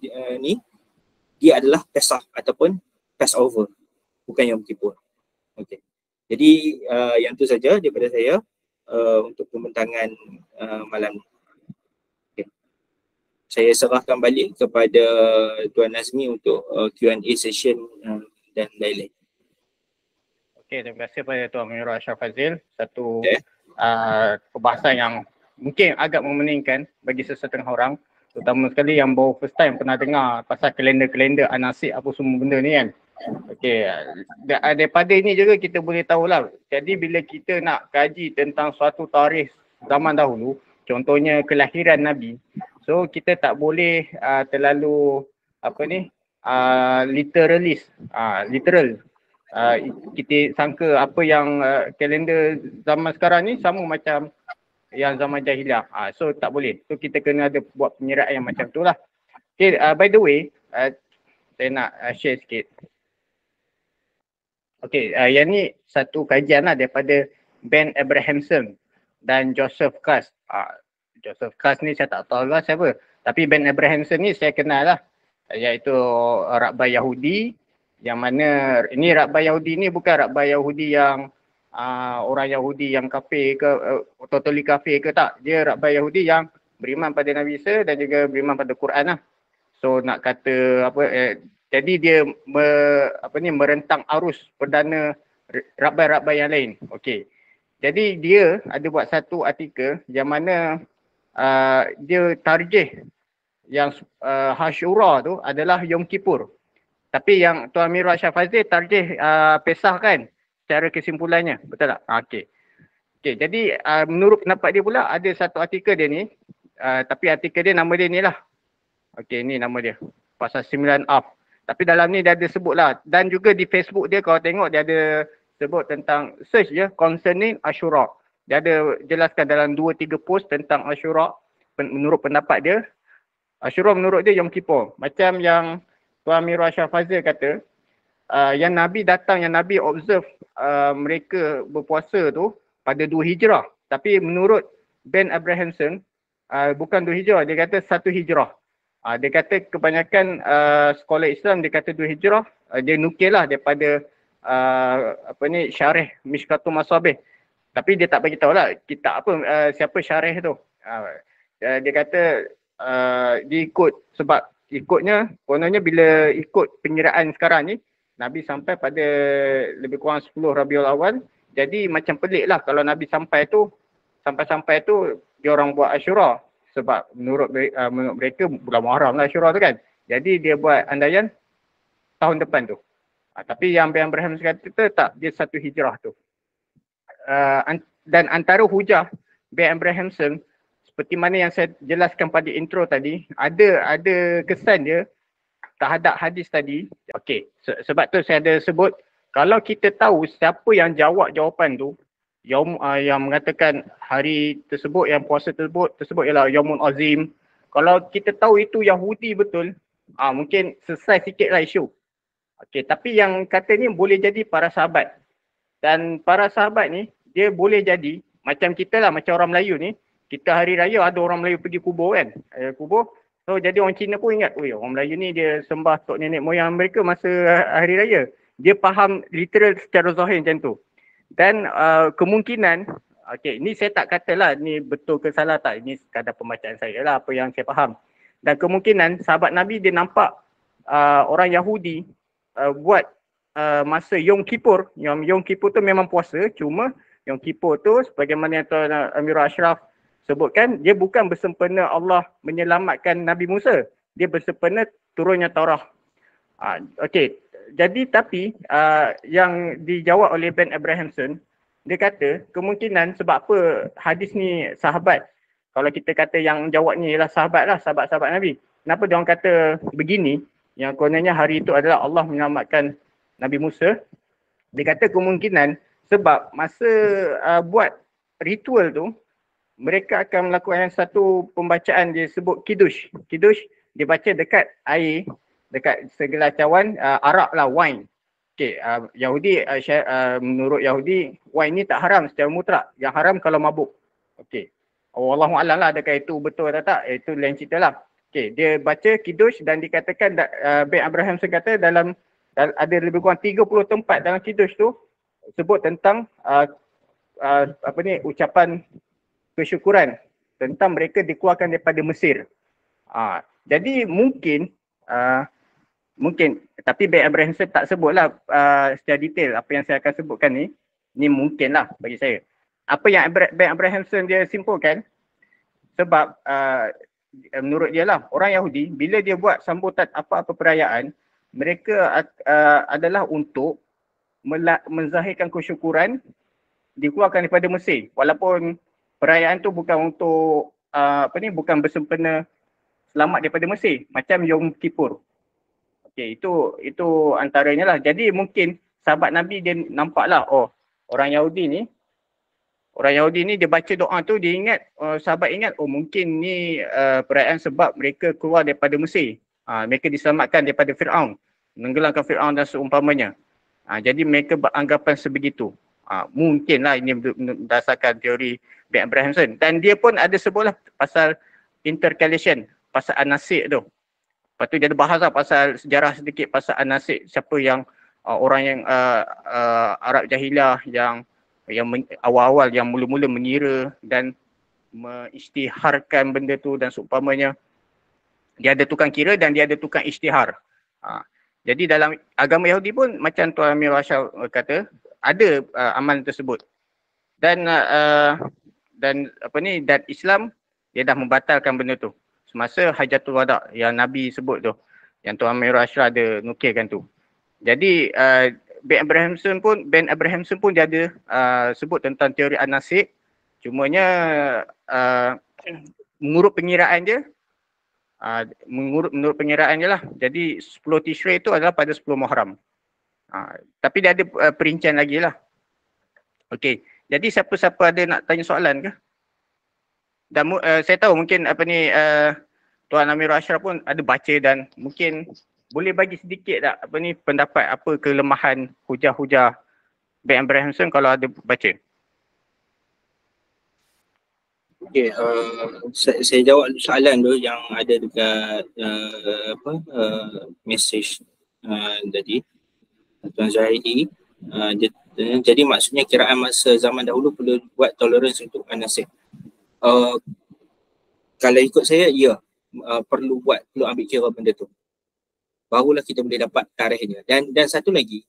dia adalah Pesach ataupun Passover, bukan Yom Kippur. Okey. Jadi yang tu saja daripada saya untuk pembentangan malam ni. Okay. Saya serahkan balik kepada Tuan Nazmi untuk Q&A session dan lain-lain. Okey, terima kasih kepada Tuan Munirul Ashraf Fazil. Satu perbahasan yang mungkin agak memeningkan bagi sesetengah orang, terutama sekali yang baru first time pernah dengar pasal kalender-kalender an-nasib apa semua benda ni kan. Okey, daripada ini juga kita boleh tahulah. Jadi bila kita nak kaji tentang suatu tarikh zaman dahulu, contohnya kelahiran Nabi, so kita tak boleh terlalu literal. kita sangka apa yang kalender zaman sekarang ni sama macam yang zaman jahiliah. So tak boleh. So kita kena ada buat penyeraan yang macam tu lah. Okay, by the way, saya nak share sikit. Okay, yang ni satu kajian lah daripada Ben Abrahamson dan Joseph Katz. Joseph Katz ni saya tak tahu lah siapa. Tapi Ben Abrahamson ni saya kenal lah. Iaitu Rabbi Yahudi yang mana ini Rabbi Yahudi ni bukan Rabbi Yahudi yang orang Yahudi yang kafir ke, totally kafir ke tak. Dia Rabbi Yahudi yang beriman pada Nabi Isa dan juga beriman pada Quran lah. So nak kata apa, jadi dia merentang arus perdana Rabbi-Rabbi yang lain. Okey. Jadi dia ada buat satu artikel yang mana dia tarjih yang Ashura tu adalah Yom Kippur. Tapi yang Tuan Amirul Ashraf Fazil tarjih Pesach kan secara kesimpulannya. Betul tak? Okey. Okey, jadi menurut pendapat dia pula ada satu artikel dia ni, tapi artikel dia nama dia ni lah. Okey, ni nama dia. Pasal 9 Av. Tapi dalam ni dia ada sebut lah. Dan juga di Facebook dia kalau tengok dia ada sebut tentang search je concerning Ashura. Dia ada jelaskan dalam 2-3 post tentang Ashura menurut pendapat dia. Ashura menurut dia Yom Kippur. Macam yang Tuan Amirul Ashraf Fazil kata, yang Nabi datang, yang Nabi observe mereka berpuasa tu pada 2 Hijrah. Tapi menurut Ben Abrahamson, bukan 2 Hijrah, dia kata 1 Hijrah. Dia kata kebanyakan sekolah Islam dia kata 2 Hijrah, dia nukil lah daripada syarih Mishkatul Masabih. Tapi dia tak bagi tahu lah kitab apa, siapa syarih tu. Dia kata dia ikut, sebab ikutnya kononnya bila ikut penyiraan sekarang ni Nabi sampai pada lebih kurang 10 Rabiul Awal. Jadi macam pelik lah kalau Nabi sampai tu dia orang buat Ashura. Sebab menurut mereka bulan Muharram lah Ashura tu kan. Jadi dia buat andaian tahun depan tu. Tapi yang Ben Abraham kata tak, dia 1 Hijrah tu. Dan antara hujah Ben Abrahamson seperti mana yang saya jelaskan pada intro tadi, ada kesan dia terhadap hadis tadi. Okey, sebab tu saya ada sebut kalau kita tahu siapa yang jawab jawapan tu, yang mengatakan hari tersebut, yang puasa tersebut ialah Yaumun Azim. Kalau kita tahu itu Yahudi betul, mungkin selesai sikitlah isu. Okey, tapi yang kata ni boleh jadi para sahabat. Dan para sahabat ni dia boleh jadi macam kita lah, macam orang Melayu ni. Kita hari raya ada orang Melayu pergi kubur kan. Kubur. So jadi orang Cina pun ingat, orang Melayu ni dia sembah tok nenek moyang mereka masa hari raya. Dia faham literal secara zahir macam tu. Dan kemungkinan, ni saya tak katalah ni betul ke salah tak. Ini sekadar pembacaan saya lah, apa yang saya faham. Dan kemungkinan sahabat Nabi dia nampak orang Yahudi buat masa Yom Kippur. Yom Kippur tu memang puasa, cuma Yom Kippur tu sebagaimana yang Tuan Amirul Ashraf sebutkan, dia bukan bersempena Allah menyelamatkan Nabi Musa. Dia bersempena turunnya Taurah. Okey, jadi tapi yang dijawab oleh Ben Abrahamson, dia kata kemungkinan sebab apa hadis ni sahabat. Kalau kita kata yang jawab ni ialah sahabat lah, sahabat-sahabat Nabi. Kenapa dia orang kata begini, yang kononnya hari itu adalah Allah menyelamatkan Nabi Musa. Dia kata kemungkinan sebab masa buat ritual tu, mereka akan melakukan satu pembacaan dia sebut Kiddush. Kiddush dia baca dekat air, dekat segelas cawan arak lah, wine. Okey, Yahudi menurut Yahudi wine ni tak haram secara mutlak. Yang haram kalau mabuk. Okey. Wallahualam lah adakah itu betul atau tak, itu lain cerita lah. Okey, dia baca Kiddush dan dikatakan Ben Abraham kata dalam ada lebih kurang 30 tempat dalam Kiddush tu sebut tentang ucapan kesyukuran tentang mereka dikeluarkan daripada Mesir. Jadi mungkin tapi Ben Abrahamson tak sebutlah secara detail apa yang saya akan sebutkan ni. Ni mungkin lah bagi saya. Apa yang Ben Abrahamson dia simpulkan, sebab menurut dia lah, orang Yahudi bila dia buat sambutan apa-apa perayaan, mereka adalah untuk menzahirkan kesyukuran dikeluarkan daripada Mesir. Walaupun perayaan tu bukan untuk bukan bersempena selamat daripada Mesir, macam Yom Kippur. Okey, itu antaranya lah. Jadi mungkin sahabat Nabi dia nampaklah, oh orang Yahudi ni dia baca doa tu, dia ingat, sahabat ingat, oh mungkin ni perayaan sebab mereka keluar daripada Mesir. Mereka diselamatkan daripada Fir'aun, menenggelamkan Fir'aun dan seumpamanya. Jadi mereka beranggapan sebegitu. Mungkinlah ini berdasarkan teori Ben Abrahamson. Dan dia pun ada sebutlah pasal intercalation, pasal An-Nasik tu. Lepas tu dia ada bahas lah pasal sejarah sedikit pasal An-Nasik, siapa yang orang yang Arab Jahiliah yang awal-awal yang mula-mula mengira dan mengisytiharkan benda tu dan seumpamanya. Dia ada tukang kira dan dia ada tukang isytihar. Jadi dalam agama Yahudi pun macam Tuan Amir Rashad kata, ada amalan tersebut. Dan dan Islam dia dah membatalkan benda tu semasa Hajatul Wada yang Nabi sebut tu, yang Tuan Amir Rashad ada nukilkan tu. Jadi Ben Abrahamson pun dia ada sebut tentang teori An-Nasik. Cumanya mengurut pengiraan dia, menurut pengiraan je lah. Jadi 10 Tishrei itu adalah pada 10 Muharram. Tapi dia ada perincian lagi lah. Okey. Jadi siapa-siapa ada nak tanya soalan ke? Dan saya tahu mungkin Tuan Amir Ashraf pun ada baca dan mungkin boleh bagi sedikit tak pendapat apa kelemahan hujah-hujah Ben Abrahamson kalau ada baca. Okey, saya jawab soalan tu yang ada dekat message tadi Tuan Zahidi. Jadi maksudnya kiraan masa zaman dahulu perlu buat tolerance untuk An-Nasik. Kalau ikut saya, ya, perlu ambil kira benda tu. Barulah kita boleh dapat tarikhnya. Dan satu lagi,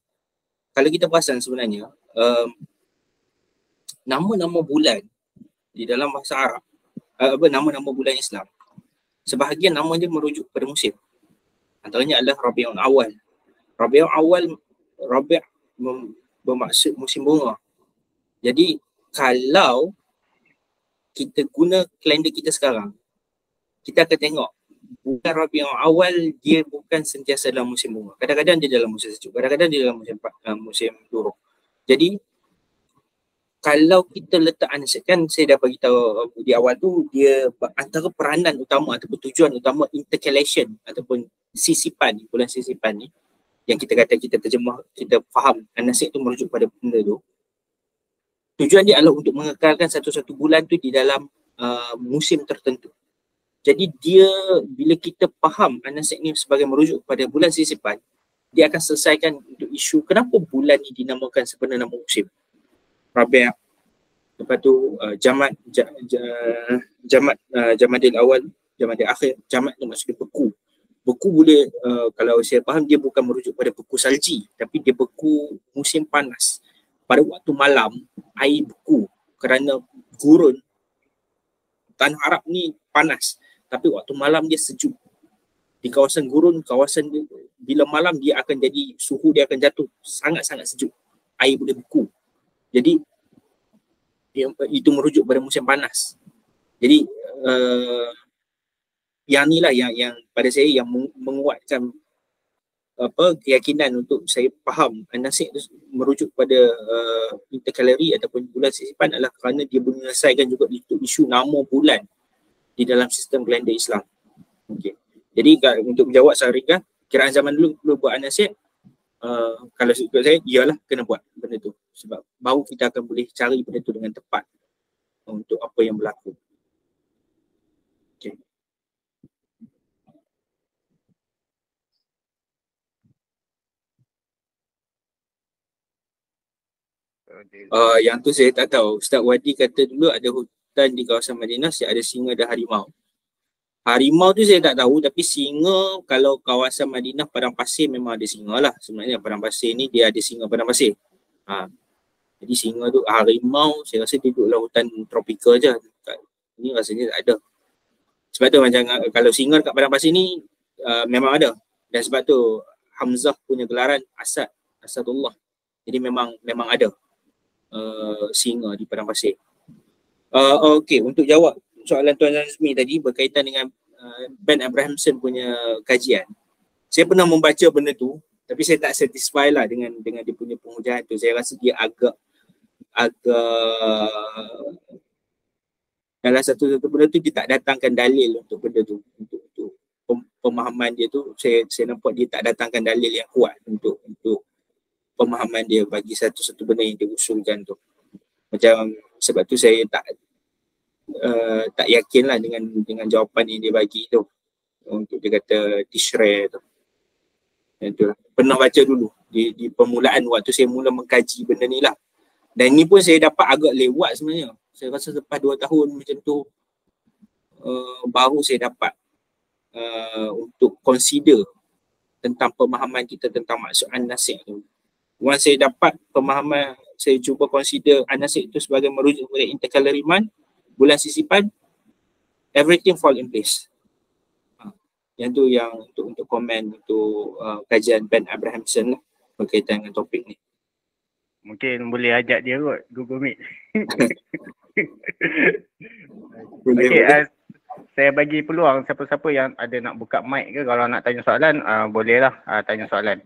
kalau kita perasan sebenarnya nama-nama bulan di dalam bahasa Arab, nama-nama bulan Islam, sebahagian nama dia merujuk pada musim. Antaranya adalah Rabiul Awal. Rabiul Awal, Rabi' bermaksud musim bunga. Jadi kalau kita guna kalender kita sekarang, kita akan tengok bulan Rabiul Awal dia bukan sentiasa dalam musim bunga. Kadang-kadang dia dalam musim sejuk, kadang-kadang dia dalam musim duruk. Jadi kalau kita letak An-Nasik, kan saya dah bagi tahu di awal tu, dia antara peranan utama ataupun tujuan utama intercalation ataupun sisipan, bulan sisipan ni yang kita kata kita terjemah, kita faham An-Nasik tu merujuk pada benda tu. Tujuan dia adalah untuk mengekalkan satu-satu bulan tu di dalam musim tertentu. Jadi dia, bila kita faham An-Nasik ni sebagai merujuk pada bulan sisipan, dia akan selesaikan untuk isu kenapa bulan ni dinamakan sebenarnya nama musim. Rabi', lepas tu Jamadil Awal, Jamadil Akhir. Jamad tu maksudnya beku. Beku boleh, kalau saya faham, dia bukan merujuk pada beku salji, tapi dia beku musim panas. Pada waktu malam, air beku kerana gurun. Tanah Arab ni panas, tapi waktu malam dia sejuk. Di kawasan gurun, kawasan dia, bila malam dia akan jadi, suhu dia akan jatuh sangat-sangat sejuk. Air boleh beku. Jadi itu merujuk pada musim panas. Jadi yang inilah yang pada saya yang menguatkan keyakinan untuk saya faham An-Nasik itu merujuk pada intercalary ataupun bulan sisipan adalah kerana dia menyelesaikan juga isu nama bulan di dalam sistem kalender Islam. Okey. Jadi untuk menjawab Sarika, kiraan zaman dulu perlu buat An-Nasik. Kalau ikut saya, iyalah kena buat benda tu. Sebab baru kita akan boleh cari benda tu dengan tepat untuk apa yang berlaku. Okay. Yang tu saya tak tahu. Ustaz Wadi kata dulu ada hutan di kawasan Madinah yang ada singa dan harimau. Harimau tu saya tak tahu, tapi singa kalau kawasan Madinah padang pasir memang ada singa lah. Sebenarnya padang pasir ni dia ada singa padang pasir. Jadi singa tu, harimau saya rasa dia duduklah hutan tropika je. Ini rasanya tak ada. Sebab tu macam kalau singa dekat padang pasir ni memang ada. Dan sebab tu Hamzah punya gelaran Asadullah. Jadi memang ada singa di padang pasir. Okey, untuk jawab soalan Tuan Nazmi tadi berkaitan dengan Ben Abrahamson punya kajian. Saya pernah membaca benda tu, Tapi saya tak satisfy lah dengan dia punya penghujaan tu. Saya rasa dia agak dalam satu benda tu dia tak datangkan dalil untuk benda tu, untuk pemahaman dia tu. Saya nampak dia tak datangkan dalil yang kuat untuk pemahaman dia bagi satu benda yang dia usulkan tu. Macam sebab tu saya tak yakin lah dengan jawapan yang dia bagi tu, untuk dia kata Tishre tu. Itu pernah baca dulu di permulaan waktu saya mula mengkaji benda ni lah. Dan ni pun saya dapat agak lewat sebenarnya. Saya rasa lepas 2 tahun macam tu baru saya dapat untuk consider tentang pemahaman kita tentang maksud an-nasikh tu. Once saya dapat pemahaman, saya cuba consider an-nasikh tu sebagai merujuk kepada interkalariman, bulan sisipan, everything fall in place. Yang tu yang untuk komen untuk kajian Ben Abrahamson lah berkaitan dengan topik ni. Mungkin boleh ajak dia kot Google Meet. Boleh. Saya bagi peluang siapa-siapa yang ada nak buka mic ke, kalau nak tanya soalan, bolehlah tanya soalan.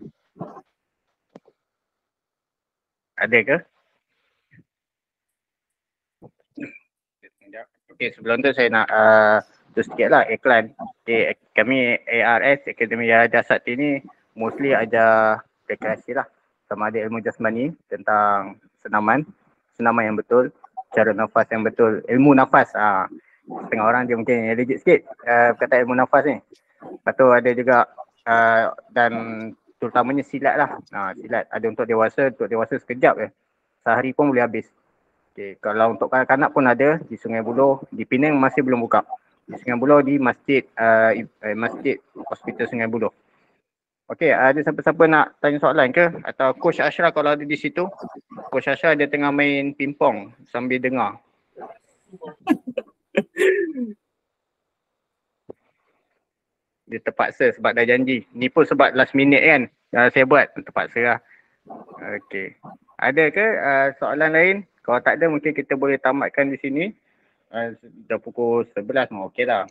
Ada ke? Okey, sebelum tu saya nak tu sikit lah iklan. Okay, kami ARS, Akademi Riyadhah Sakti ni mostly ajar rekreasi lah. Sama ada ilmu jasmani tentang senaman yang betul, cara nafas yang betul, ilmu nafas. Setengah orang dia mungkin legit sikit kata ilmu nafas ni. Lepas tu ada juga dan terutamanya silat lah. Silat ada untuk dewasa sekejap je. Sehari pun boleh habis. Okay, kalau untuk kanak-kanak pun ada di Sungai Buloh, di Penang masih belum buka. Di Sungai Buloh di masjid Hospital Sungai Buloh. Okey, ada siapa-siapa nak tanya soalan ke? Atau Coach Ashraf kalau ada di situ. Coach Ashraf dia tengah main pingpong sambil dengar. Dia terpaksa sebab dah janji. Ni pun sebab last minute kan. Saya buat terpaksa lah. Okey. Ada ke soalan lain? Kalau tak ada mungkin kita boleh tamatkan di sini. Dah pukul 11 okey lah.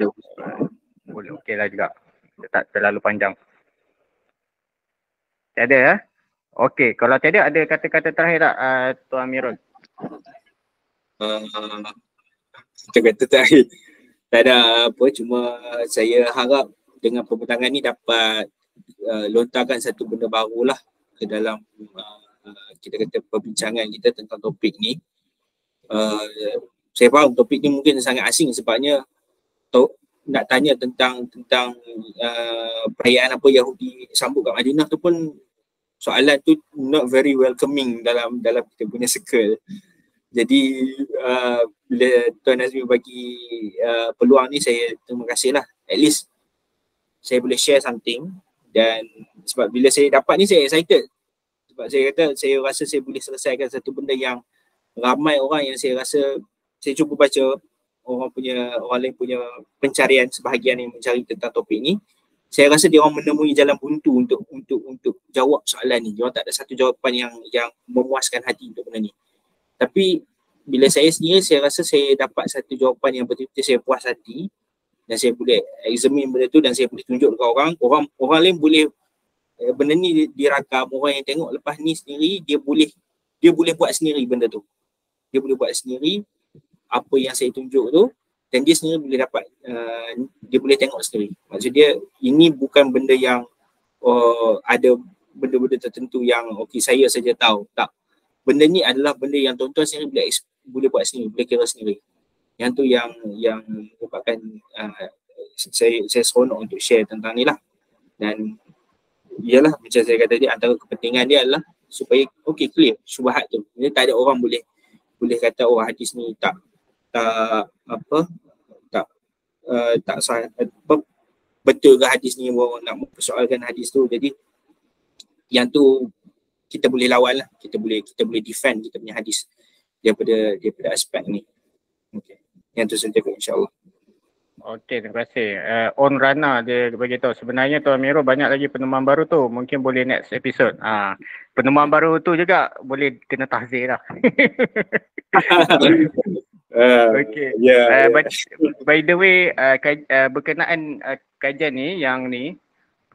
Boleh okey lah juga. Tak terlalu panjang. Tiada ya? Okey, kalau tiada ada kata-kata terakhir tak Tuan Amirul? Kata-kata terakhir. Tak ada apa, cuma saya harap dengan pembentangan ni dapat lontarkan satu benda baru lah ke dalam kita kata perbincangan kita tentang topik ni. Saya faham topik ni mungkin sangat asing sebabnya nak tanya tentang perayaan apa Yahudi sambut kat Madinah tu pun soalan tu not very welcoming dalam kita punya circle. Jadi bila Tuan Nazmi bagi peluang ni, saya terima kasih lah. At least saya boleh share something, dan sebab bila saya dapat ni saya excited. Sebab saya kata saya rasa saya boleh selesaikan satu benda yang ramai orang yang saya rasa, saya cuba baca orang lain punya pencarian, sebahagian yang mencari tentang topik ni. Saya rasa dia orang menemui jalan buntu untuk jawab soalan ni. Dia orang tak ada satu jawapan yang memuaskan hati untuk benda ni. Tapi bila saya sendiri, saya rasa saya dapat satu jawapan yang betul-betul saya puas hati, dan saya boleh examine benda tu dan saya boleh tunjuk dekat orang lain boleh benda ni dirakam, orang yang tengok lepas ni sendiri dia boleh buat sendiri benda tu. Dia boleh buat sendiri apa yang saya tunjuk tu, dan dia sendiri boleh dapat dia boleh tengok sendiri. Maksud dia ini bukan benda yang ada benda-benda tertentu yang okey saya saja tahu. Tak. Benda ni adalah benda yang tuan-tuan sendiri boleh buat sendiri, boleh kira sendiri. Yang tu yang merupakan saya seronok untuk share tentang ni lah. Dan iyalah macam saya kata tadi, antara kepentingan dia adalah supaya okey clear syubhat tu. Jadi tak ada orang boleh kata hadis ni tak sah, betul ke hadis ni, orang nak mempersoalkan hadis tu. Jadi yang tu kita boleh lawan lah, kita boleh defend kita punya hadis daripada aspek ni. Okey, yang tu saja insya-Allah. Okey, terima kasih. On Rana dia bagi tahu sebenarnya Tuan Amirul banyak lagi penemuan baru tu, mungkin boleh next episode. Penemuan baru tu juga boleh kena tahzir lah. Okey. By the way, berkenaan kajian ni, yang ni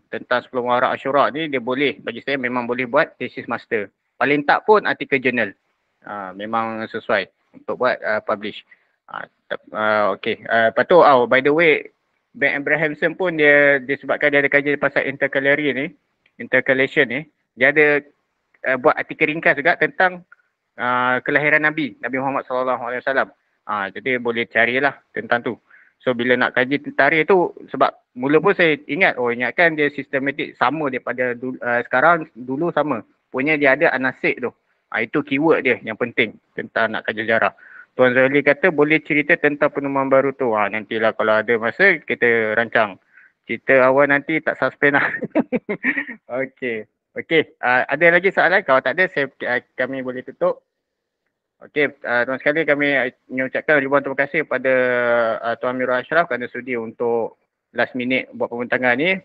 tentang 10 Muharram Asyura ni, dia boleh, bagi saya memang boleh buat thesis master. Paling tak pun artikel jurnal. Memang sesuai untuk buat publish. Okay. Lepas tu, by the way, Ben Abrahamson pun dia sebabkan dia ada kajian pasal intercalation ni, dia ada buat artikel ringkas juga tentang kelahiran Nabi Muhammad SAW. Jadi boleh carilah tentang tu. So bila nak kaji tarikh tu, sebab mula pun saya ingatkan dia sistematik sama daripada sekarang, dulu sama. Punya dia ada anasik tu. Itu keyword dia yang penting tentang nak kaji sejarah. Tuan Zahli kata boleh cerita tentang penemuan baru tu. Nantilah kalau ada masa kita rancang. Cerita awal nanti tak suspend lah. Okey. Ada lagi soalan? Kalau tak ada, kami boleh tutup. Okey, tuan sekali kami mengucapkan ribuan terima kasih kepada Tuan Amirul Ashraf kerana sudi untuk last minute buat pembincangan ni.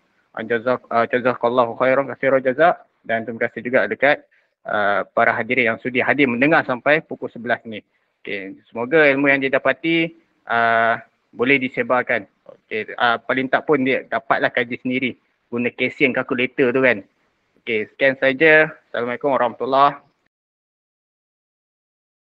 Jazakallahu khairan katsiran jazak, dan terima kasih juga dekat para hadirin yang sudi hadir mendengar sampai pukul 11 ni. Okey, semoga ilmu yang didapati boleh disebarkan. Okey, paling tak pun dia dapatlah kaji sendiri guna casing kalkulator tu kan. Okey, sekian saja. Assalamualaikum warahmatullahi